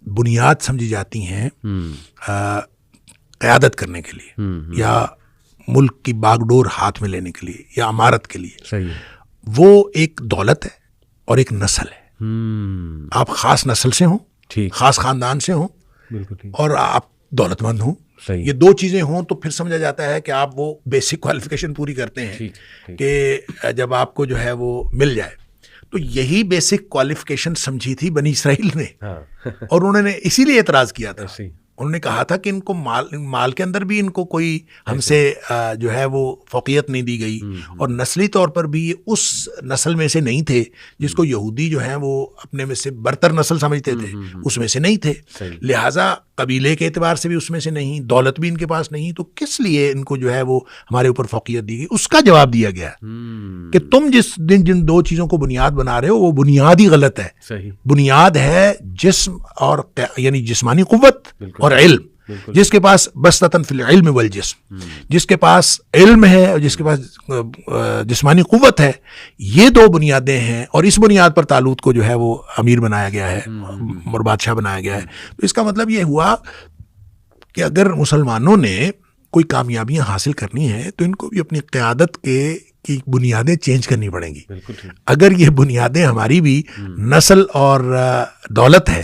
بنیاد سمجھی جاتی ہیں قیادت کرنے کے لیے، یا ملک کی باغ ڈور ہاتھ میں لینے کے لیے، یا امارت کے لیے. وہ ایک دولت ہے اور ایک نسل ہے. آپ خاص نسل سے ہوں، خاص خاندان سے ہوں، اور آپ دولت مند ہوں. یہ 2 چیزیں ہوں تو پھر سمجھا جاتا ہے کہ آپ وہ بیسک کوالیفیکیشن پوری کرتے ہیں کہ جب آپ کو جو ہے وہ مل جائے. تو یہی بیسک کوالیفیکیشن سمجھی تھی بنی اسرائیل نے، اور انہوں نے اسی لیے اعتراض کیا تھا. انہوں نے کہا تھا کہ ان کو مال کے اندر بھی ان کو کوئی ہم سے جو ہے وہ فوقیت نہیں دی گئی، اور نسلی طور پر بھی اس نسل میں سے نہیں تھے جس کو یہودی جو ہیں وہ اپنے میں سے برتر نسل سمجھتے تھے، اس میں سے نہیں تھے، لہٰذا قبیلے کے اعتبار سے بھی اس میں سے نہیں، دولت بھی ان کے پاس نہیں، تو کس لیے ان کو جو ہے وہ ہمارے اوپر فوقیت دی گئی. اس کا جواب دیا گیا کہ تم جن دو چیزوں کو بنیاد بنا رہے ہو وہ بنیاد ہی غلط ہے. بنیاد ہے جسم اور یعنی جسمانی قوت اور علم. جس کے پاس بسطۃ فی العلم والجسم، جس کے پاس علم ہے اور جس کے پاس جسمانی قوت ہے، یہ دو بنیادیں ہیں، اور اس بنیاد پر طالوت کو جو ہے وہ امیر بنایا گیا ہے اور بادشاہ بنایا گیا ہے. تو اس کا مطلب یہ ہوا کہ اگر مسلمانوں نے کوئی کامیابیاں حاصل کرنی ہیں تو ان کو بھی اپنی قیادت کی بنیادیں چینج کرنی پڑیں گی. اگر یہ بنیادیں ہماری بھی نسل اور دولت ہے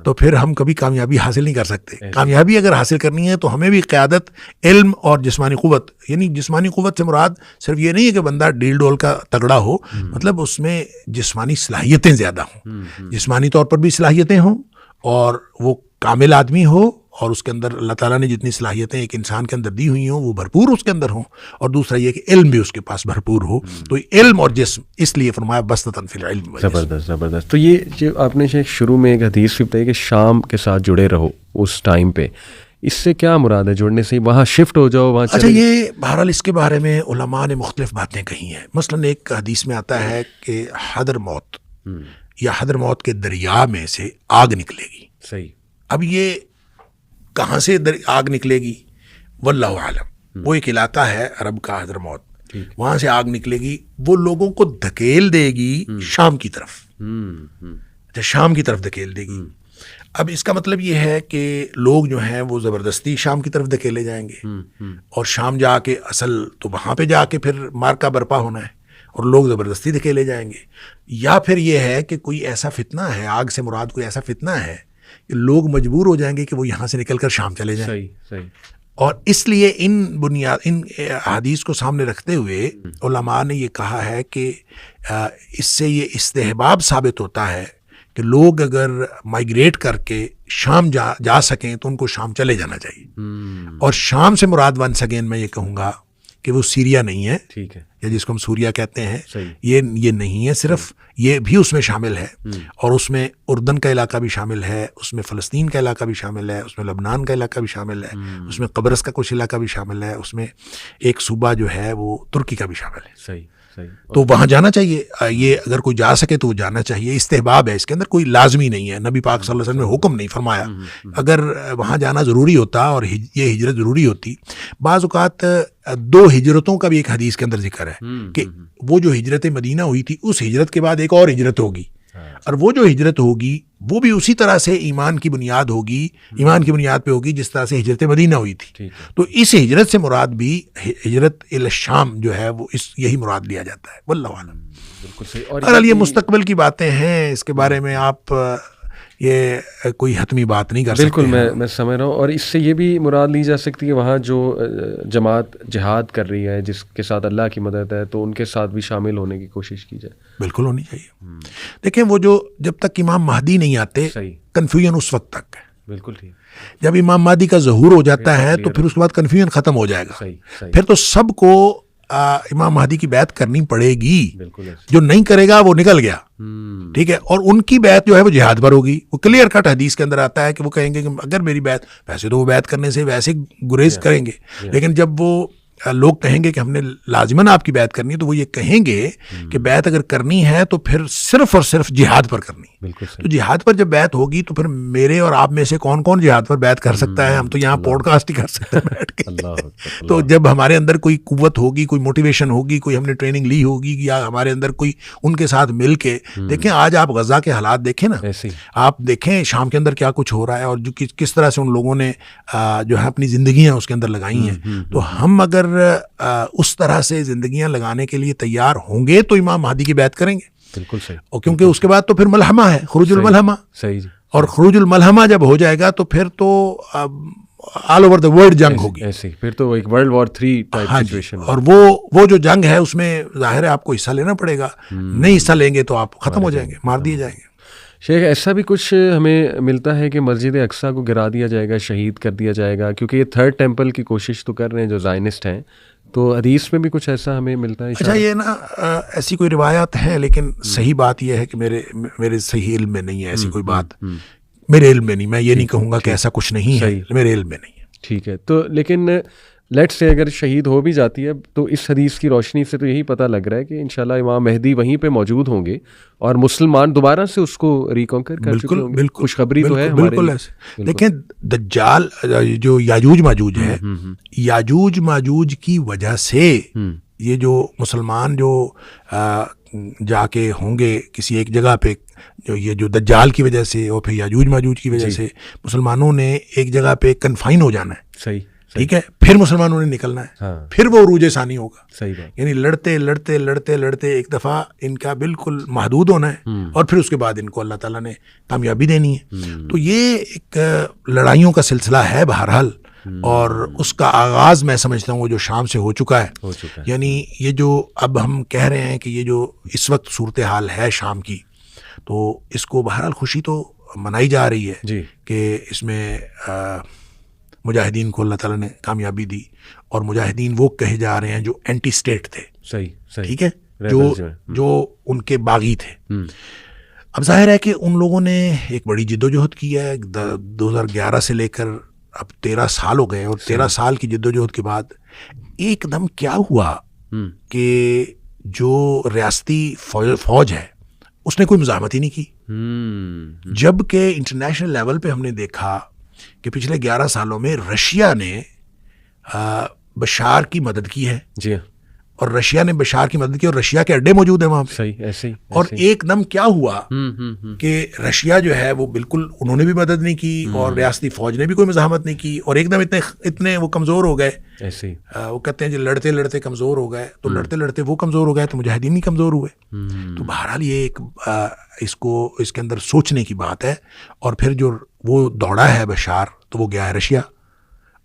تو پھر ہم کبھی کامیابی حاصل نہیں کر سکتے. کامیابی اگر حاصل کرنی ہے تو ہمیں بھی قیادت، علم اور جسمانی قوت، یعنی جسمانی قوت سے مراد صرف یہ نہیں ہے کہ بندہ ڈیل ڈول کا تگڑا ہو، مطلب اس میں جسمانی صلاحیتیں زیادہ ہوں، جسمانی طور پر بھی صلاحیتیں ہوں، اور وہ کامل آدمی ہو، اور اس کے اندر اللہ تعالیٰ نے جتنی صلاحیتیں ایک انسان کے اندر دی ہوئی ہوں وہ بھرپور اس کے اندر ہوں، اور دوسرا یہ کہ علم بھی اس کے پاس بھرپور ہو. تو علم اور جسم، اس لیے فرمایا بسطۃ فی العلم. زبردست. تو یہ جو آپ نے شروع میں ایک حدیث بھی بتائی کہ شام کے ساتھ جڑے رہو اس ٹائم پہ، اس سے کیا مراد ہے جڑنے سے؟ وہاں شفٹ ہو جاؤ وہاں؟ اچھا، یہ بہرحال اس کے بارے میں علماء نے مختلف باتیں کہی ہیں. مثلاً ایک حدیث میں آتا ہے کہ حضر موت یا حضر موت کے دریا میں سے آگ نکلے گی. صحیح. اب یہ کہاں سے آگ نکلے گی واللہ عالم. وہ ایک علاقہ ہے عرب کا حضر موت، وہاں سے آگ نکلے گی، وہ لوگوں کو دھکیل دے گی شام کی طرف. اچھا، شام کی طرف دھکیل دے گی. اب اس کا مطلب یہ ہے کہ لوگ جو ہیں وہ زبردستی شام کی طرف دھکیلے جائیں گے، اور شام جا کے اصل تو وہاں پہ جا کے پھر مارکا برپا ہونا ہے، اور لوگ زبردستی دھکیلے جائیں گے. یا پھر یہ ہے کہ کوئی ایسا فتنہ ہے، آگ سے مراد کوئی ایسا فتنہ ہے کہ لوگ مجبور ہو جائیں گے کہ وہ یہاں سے نکل کر شام چلے جائیں. صحیح. اور اس لیے ان حدیث کو سامنے رکھتے ہوئے علماء نے یہ کہا ہے کہ اس سے یہ استحباب ثابت ہوتا ہے کہ لوگ اگر مائیگریٹ کر کے شام جا سکیں تو ان کو شام چلے جانا چاہیے. اور شام سے مراد ونس اگین میں یہ کہوں گا کہ وہ سیریا نہیں ہے، ٹھیک ہے، یا جس کو ہم سوریا کہتے ہیں، یہ نہیں ہے، صرف یہ بھی اس میں شامل ہے، اور اس میں اردن کا علاقہ بھی شامل ہے، اس میں فلسطین کا علاقہ بھی شامل ہے، اس میں لبنان کا علاقہ بھی شامل ہے، اس میں قبرص کا کچھ علاقہ بھی شامل ہے، اس میں ایک صوبہ جو ہے وہ ترکی کا بھی شامل ہے. صحیح. تو وہاں جانا چاہیے. یہ اگر کوئی جا سکے تو وہ جانا چاہیے. استحباب ہے، اس کے اندر کوئی لازمی نہیں ہے. نبی پاک صلی اللہ علیہ وسلم نے حکم نہیں فرمایا. اگر وہاں جانا ضروری ہوتا اور یہ ہجرت ضروری ہوتی، بعض اوقات 2 ہجرتوں کا بھی ایک حدیث کے اندر ذکر ہے کہ وہ جو ہجرت مدینہ ہوئی تھی اس ہجرت کے بعد ایک اور ہجرت ہوگی، اور وہ جو ہجرت ہوگی وہ بھی اسی طرح سے ایمان کی بنیاد ہوگی، ایمان کی بنیاد پہ ہوگی جس طرح سے ہجرت مدینہ ہوئی تھی. تو اس ہجرت سے مراد بھی ہجرت الی الشام جو ہے وہ یہی مراد لیا جاتا ہے. واللہ اعلم. بالکل صحیح. اور یہ مستقبل کی باتیں ہیں، اس کے بارے میں آپ یہ کوئی حتمی بات نہیں کر سکتے. بالکل میں سمجھ رہا ہوں. اور اس سے یہ بھی مراد لی جا سکتی ہے وہاں جو جماعت جہاد کر رہی ہے، جس کے ساتھ اللہ کی مدد ہے، تو ان کے ساتھ بھی شامل ہونے کی کوشش کی جائے. بالکل ہونی چاہیے. دیکھیں، وہ جو جب تک امام مہدی نہیں آتے کنفیوژن اس وقت تک ہے. بالکل ٹھیک. جب امام مہدی کا ظہور ہو جاتا ہے تو پھر اس کے بعد کنفیوژن ختم ہو جائے گا. پھر تو سب کو امام مہدی کی بیعت کرنی پڑے گی. جو نہیں کرے گا وہ نکل گیا. ٹھیک ہے. اور ان کی بیعت جو ہے وہ جہاد پر ہوگی. وہ کلیئر کٹ حدیث کے اندر آتا ہے کہ وہ کہیں گے کہ اگر میری بیعت، ویسے تو وہ بیعت کرنے سے ویسے گریز کریں گے، لیکن جب وہ لوگ کہیں گے کہ ہم نے لازماً آپ کی بیعت کرنی ہے تو وہ یہ کہیں گے کہ بیعت اگر کرنی ہے تو پھر صرف اور صرف جہاد پر کرنی. تو جہاد پر جب بیعت ہوگی تو پھر میرے اور آپ میں سے کون کون جہاد پر بیعت کر سکتا ہے؟ ہم تو یہاں پوڈ کاسٹ ہی کر سکتے ہیں بیٹھ کے. تو جب ہمارے اندر کوئی قوت ہوگی، کوئی موٹیویشن ہوگی، کوئی ہم نے ٹریننگ لی ہوگی، یا ہمارے اندر کوئی ان کے ساتھ مل کے دیکھیں. آج آپ غزہ کے حالات دیکھیں نا، آپ دیکھیں شام کے اندر کیا کچھ ہو رہا ہے، اور جو کس طرح سے ان لوگوں نے جو ہے اپنی زندگیاں اس کے اندر لگائی ہیں. تو ہم اگر اس طرح سے زندگیاں لگانے کے لیے تیار ہوں گے تو امام مہدی کی بیعت کریں گے. بالکل صحیح. اور کیونکہ اس کے بعد تو پھر ملحمہ ہے، خروج الملحمہ. صحیح. اور خروج الملحمہ جب ہو جائے گا تو پھر تو آل اوور دا ورلڈ جنگ ہوگی ایسے پھر تو ایک ورلڈ وار 3 ٹائپ سچویشن. اور وہ جو جنگ ہے اس میں ظاہر ہے آپ کو حصہ لینا پڑے گا, نہیں حصہ لیں گے تو آپ ختم ہو جائیں گے, مار دیے جائیں گے. شیخ ایسا بھی کچھ ہمیں ملتا ہے کہ مسجد اقصیٰ کو گرا دیا جائے گا, شہید کر دیا جائے گا, کیونکہ یہ تھرڈ ٹیمپل کی کوشش تو کر رہے ہیں جو زائنسٹ ہیں, تو حدیث میں بھی کچھ ایسا ہمیں ملتا ہے؟ اچھا یہ نا ایسی کوئی روایات ہیں, لیکن صحیح بات یہ ہے کہ میرے صحیح علم میں نہیں ہے ایسی کوئی بات, میرے علم میں نہیں. میں یہ نہیں کہوں گا کہ ایسا کچھ نہیں ہے, میرے علم میں نہیں ہے. ٹھیک ہے. تو لیکن لیٹ سے اگر شہید ہو بھی جاتی ہے تو اس حدیث کی روشنی سے تو یہی پتہ لگ رہا ہے کہ انشاءاللہ امام مہدی وہیں پہ موجود ہوں گے اور مسلمان دوبارہ سے اس کو ریکانکر کر چکے ہوں گے. خوشخبری تو ہے ہمارے لیے. لیکن دجال جو یاجوج ماجوج ہے, یاجوج ماجوج کی وجہ سے یہ جو مسلمان جو جا کے ہوں گے کسی ایک جگہ پہ, جو یہ جو دجال کی وجہ سے اور پھر یاجوج ماجوج کی وجہ سے مسلمانوں نے ایک جگہ پہ کنفائن ہو جانا ہے. صحیح ٹھیک ہے, پھر مسلمانوں نے نکلنا ہے, پھر وہ عروج ثانی ہوگا. صحیح بات. یعنی لڑتے لڑتے لڑتے لڑتے ایک دفعہ ان کا بالکل محدود ہونا ہے, اور پھر اس کے بعد ان کو اللہ تعالیٰ نے کامیابی دینی ہے. تو یہ ایک لڑائیوں کا سلسلہ ہے بہرحال, اور اس کا آغاز میں سمجھتا ہوں وہ جو شام سے ہو چکا ہے. یعنی یہ جو اب ہم کہہ رہے ہیں کہ یہ جو اس وقت صورتحال ہے شام کی, تو اس کو بہرحال خوشی تو منائی جا رہی ہے کہ اس میں مجاہدین کو اللہ تعالیٰ نے کامیابی دی, اور مجاہدین وہ کہے جا رہے ہیں جو اینٹی اسٹیٹ تھے. صحیح. ٹھیک ہے, جو ان کے باغی تھے. اب ظاہر ہے کہ ان لوگوں نے ایک بڑی جدوجہد کی ہے 2011 سے لے کر اب 13 سال ہو گئے, اور 13 سال کی جدوجہد کے بعد ایک دم کیا ہوا کہ جو ریاستی فوج ہے اس نے کوئی مزاحمت ہی نہیں کی. جب کہ انٹرنیشنل لیول پہ ہم نے دیکھا کہ پچھلے 11 سالوں میں رشیا نے بشار کی مدد کی ہے. جی, اور رشیا نے بشار کی مدد کی, اور رشیا کے اڈے موجود ہیں وہاں پہ. صحیح. ایسے اور ایک دم کیا ہوا کہ رشیا جو ہے وہ بالکل انہوں نے بھی مدد نہیں کی, اور ریاستی فوج نے بھی کوئی مزاحمت نہیں کی, اور ایک دم اتنے وہ کمزور ہو گئے. ایسے وہ کہتے ہیں جو لڑتے لڑتے کمزور ہو گئے, تو لڑتے لڑتے وہ کمزور ہو گئے تو مجاہدین بھی کمزور ہوئے. تو بہرحال یہ ایک اس کے اندر سوچنے کی بات ہے. اور پھر جو وہ دوڑا ہے بشار, تو وہ گیا ہے رشیا,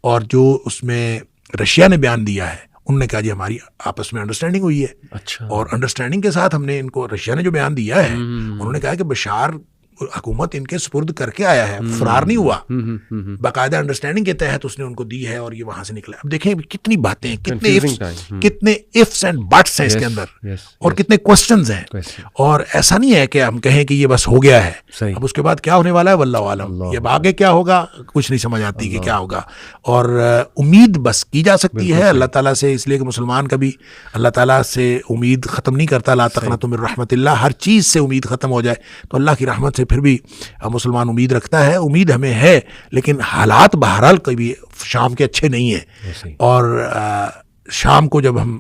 اور جو اس میں رشیا نے بیان دیا ہے انہوں نے کہا جی ہماری آپس میں انڈرسٹینڈنگ ہوئی ہے. اچھا. اور انڈرسٹینڈنگ کے ساتھ ہم نے ان کو, رشیا نے جو بیان دیا ہے انہوں نے کہا کہ بشار حکومت ان کے سپرد کر کے آیا ہے, فرار نہیں ہوا, باقاعدہ انڈرسٹینڈنگ کے تحت اس نے ان کو دی ہے, اور یہ وہاں سے نکلا. اب دیکھیں کتنی باتیں, کتنے ifs اینڈ buts ہیں اس کے اندر, اور کتنے کوسچنز ہیں. اور ایسا نہیں ہے کہ ہم کہیں کہ یہ بس ہو گیا ہے, اب اس کے بعد کیا ہونے والا ہے واللہ عالم. یہ آگے کیا ہوگا کچھ نہیں سمجھ آتی کہ کیا ہوگا. اور امید بس کی جا سکتی ہے اللہ تعالیٰ سے, اس لیے کہ مسلمان کبھی اللہ تعالیٰ سے امید ختم نہیں کرتا. لا تقنطوا من رحمت اللہ, ہر چیز سے امید ختم ہو جائے تو اللہ کی رحمت سے پھر بھی مسلمان امید رکھتا ہے. امید ہمیں ہے, لیکن حالات بہرحال کبھی شام کے اچھے نہیں ہیں. اور شام کو جب ہم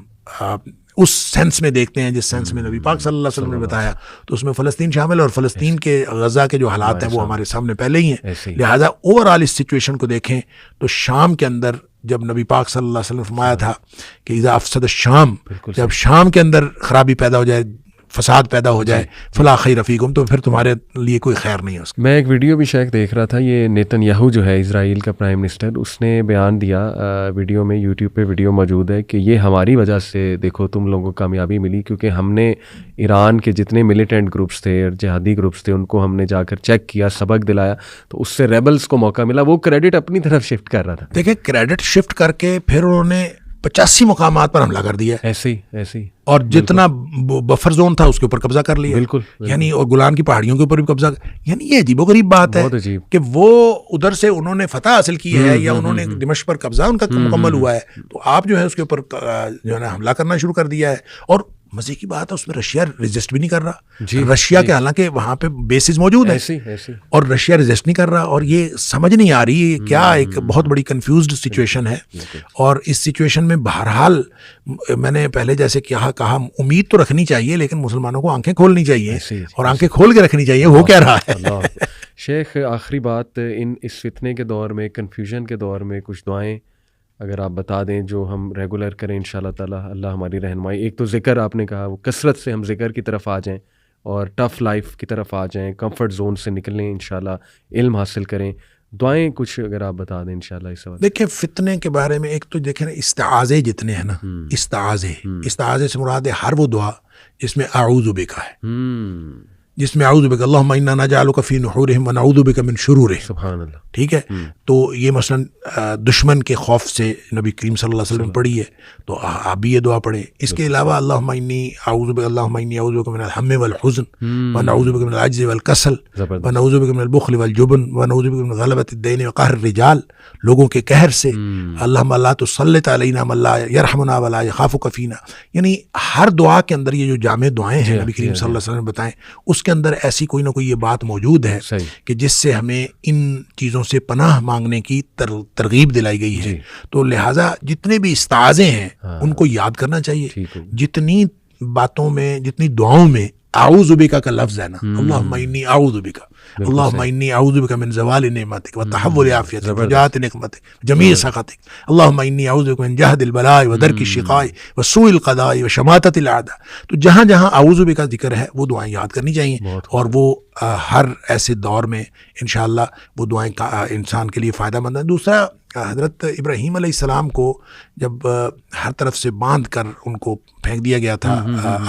اس سینس میں دیکھتے ہیں جس سینس میں نبی پاک صلی اللہ علیہ وسلم نے بتایا, تو اس میں فلسطین شامل ہے, اور فلسطین کے غزہ کے جو حالات ہیں وہ ہمارے سامنے پہلے ہی ہیں. لہٰذا اوور آل اس سچویشن کو دیکھیں تو شام کے اندر جب نبی پاک صلی اللہ علیہ وسلم فرمایا تھا کہ اذا افسد الشام, جب شام کے اندر خرابی پیدا ہو جائے, فساد پیدا ہو جائے, فلا خیر فیکم, تو پھر تمہارے لیے کوئی خیر نہیں ہے اس کا. میں ایک ویڈیو بھی شیخ دیکھ رہا تھا, یہ نیتن یاہو جو ہے اسرائیل کا پرائم منسٹر, اس نے بیان دیا ویڈیو میں, یوٹیوب پہ ویڈیو موجود ہے, کہ یہ ہماری وجہ سے دیکھو تم لوگوں کو کامیابی ملی, کیونکہ ہم نے ایران کے جتنے ملیٹنٹ گروپس تھے اور جہادی گروپس تھے ان کو ہم نے جا کر چیک کیا, سبق دلایا, تو اس سے ریبلز کو موقع ملا. وہ کریڈٹ اپنی طرف شفٹ کر رہا تھا. دیکھیں کریڈٹ شفٹ کر کے پھر انہوں نے 85 مقامات پر حملہ کر دیا. ایسے ہی اور جتنا بفر زون تھا اس کے اوپر قبضہ کر لیا. بالکل. یعنی اور گولان کی پہاڑیوں کے اوپر بھی قبضہ. یعنی یہ عجیب و غریب بات ہے کہ وہ ادھر سے انہوں نے فتح حاصل کی ہے, یا انہوں نے دمشق پر قبضہ ان کا مکمل ہوا ہے, تو آپ جو ہے اس کے اوپر جو ہے نا حملہ کرنا شروع کر دیا ہے. اور مزے کی بات ہے اس میں رشیا ریزسٹ بھی نہیں کر رہا. رشیا کے حالانکہ وہاں پہ بیسز موجود ہیں, اور رشیا ریزسٹ نہیں کر رہا. اور یہ سمجھ نہیں آ رہی کیا, ایک بہت بڑی کنفیوزڈ سچویشن ہے. اور اس سچویشن میں بہرحال میں نے پہلے جیسے کہا امید تو رکھنی چاہیے, لیکن مسلمانوں کو آنکھیں کھولنی چاہیے, اور آنکھیں کھول کے رکھنی چاہیے. وہ کیا رہا ہے شیخ؟ آخری بات, اس فتنے کے دور میں, کنفیوژن کے دور میں کچھ دعائیں اگر آپ بتا دیں جو ہم ریگولر کریں انشاءاللہ تعالیٰ, اللہ ہماری رہنمائی. ایک تو ذکر آپ نے کہا, وہ کثرت سے ہم ذکر کی طرف آ جائیں, اور ٹف لائف کی طرف آ جائیں, کمفرٹ زون سے نکلیں, انشاءاللہ علم حاصل کریں. دعائیں کچھ اگر آپ بتا دیں انشاءاللہ اس وقت. دیکھیں فتنے کے بارے میں ایک تو دیکھیں نا استعاذے جتنے ہیں نا، استعاذے سے مراد ہے ہر وہ دعا جس میں اعوذ بک ہے، جس میں اعوذ بک اللہم انا نجعلک فی نحورہم ونعوذ بک من شرورہم. سبحان اللہ. ٹھیک ہے، تو یہ مثلا دشمن کے خوف سے نبی کریم صلی اللہ علیہ وسلم پڑھی ہے، تو آپ بھی یہ دعا پڑھیں. اس کے علاوہ اللہم انی اعوذ بک من الہم والحزن ونعوذ بک من العجز والکسل ونعوذ بک من البخل والجبن ونعوذ بک من غلبۃ الدین وقہر الرجال، لوگوں کے قہر سے. اللہم لا تسلط علینا من لا یرحمنا ولا یخافک فینا. یعنی ہر دعا کے اندر یہ جو جامع دعائیں ہیں نبی کریم صلی اللہ علیہ وسلم نے بتائیں، اس کے اندر ایسی کوئی نہ کوئی یہ بات موجود ہے کہ جس سے ہمیں ان چیزوں سے پناہ مانگنے کی ترغیب دلائی گئی ہے. تو لہٰذا جتنے بھی استعاذے ہیں ان کو یاد کرنا چاہیے. جتنی باتوں میں، جتنی دعاؤں میں اعوذ بک کا لفظ ہے نا، اللہم انی اعوذ بک، اللہم انی اعوذ بک من زوال نعمتک وتحول عافیتک وجاعت نقمتک جمیع سخطک، اللہم انی اعوذ بک من جہد البلاء ودرک الشقاء وسوء القضاء وشماتۃ الاعداء. تو جہاں جہاں اعوذ بک کا ذکر ہے وہ دعائیں یاد کرنی چاہیے، اور وہ ہر ایسے دور میں انشاءاللہ وہ دعائیں انسان کے لیے فائدہ مند ہیں. دوسرا، حضرت ابراہیم علیہ السلام کو جب ہر طرف سے باندھ کر ان کو پھینک دیا گیا تھا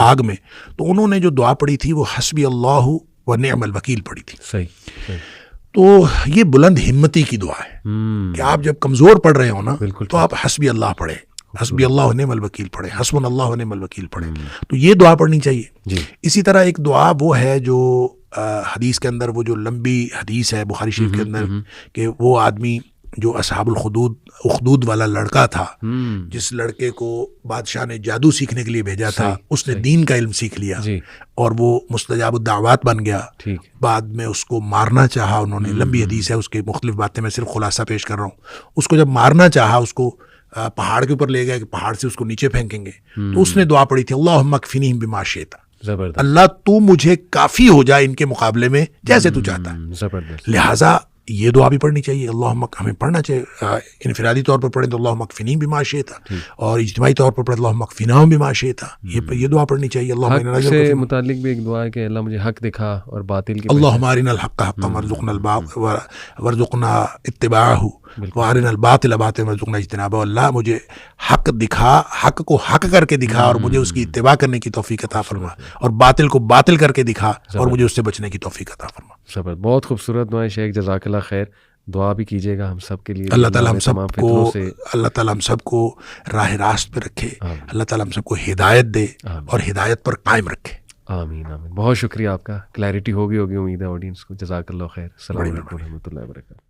آگ میں، تو انہوں نے جو دعا پڑھی تھی وہ حسبی اللہ و نعم الوکیل پڑھی تھی. صحیح. تو یہ بلند ہمتی کی دعا ہے کہ آپ جب کمزور پڑھ رہے ہو نا تو آپ حسبی اللہ پڑھیں، حسبی اللہ و نعم الوکیل پڑھیں، حسبنا اللہ و نعم الوکیل پڑھیں. تو یہ دعا پڑھنی چاہیے. اسی طرح ایک دعا وہ ہے جو حدیث کے اندر، وہ جو لمبی حدیث ہے بخاری شریف کے اندر، کہ وہ آدمی جو اصحاب اخدود والا لڑکا تھا، جس لڑکے کو بادشاہ نے جادو سیکھنے کے لیے بھیجا تھا، اس نے دین کا علم سیکھ لیا اور وہ مستجاب الدعوات بن گیا. بعد میں اس کو مارنا چاہا انہوں نے، لمبی حدیث ہے اس کے مختلف باتیں، میں صرف خلاصہ پیش کر رہا ہوں. اس کو جب مارنا چاہا، اس کو پہاڑ کے اوپر لے گئے کہ پہاڑ سے اس کو نیچے پھینکیں گے، تو اس نے دعا پڑھی تھی اللہم اکفنیہم بما شئت، اللہ تو مجھے کافی ہو جائے ان کے مقابلے میں جیسے تو چاہتا ہے. لہٰذا یہ دعا بھی پڑھنی چاہیے. اللہم، ہمیں پڑھنا چاہیے، انفرادی طور پر پڑھیں تو اللہم اکفنی بما شئت، اور اجتماعی طور پر پڑھیں اللہم اکفناہم بما شئت. یہ دعا پڑھنی چاہیے. حق سے متعلق بھی ایک دعا ہے کہ اللہ مجھے حق دکھا اور باطل کی، اللہم ارنا الحق حقا وارزقنا اتباعہ وارنا الباطل باطلا وارزقنا اجتنابہ. اللہ مجھے حق دکھا، حق کو حق کر کے دکھا اور مجھے اس کی اتباع کرنے کی توفیق عطا فرما، اور باطل کو باطل کر کے دکھا اور مجھے اس سے بچنے کی توفیق عطا فرما. بہت خوبصورت دعائیں شیخ، جزاک اللہ خیر. دعا بھی کیجیے گا ہم سب کے لیے. اللہ تعالیٰ ہم سب کو راہ راست پہ رکھے، اللہ تعالیٰ ہم سب کو ہدایت دے اور ہدایت پر قائم رکھے. آمین آمین. بہت شکریہ آپ کا، کلیئرٹی ہوگی امید ہے آڈینس کو. جزاک اللہ خیر. السلام علیکم و رحمۃ اللہ وبرکاتہ.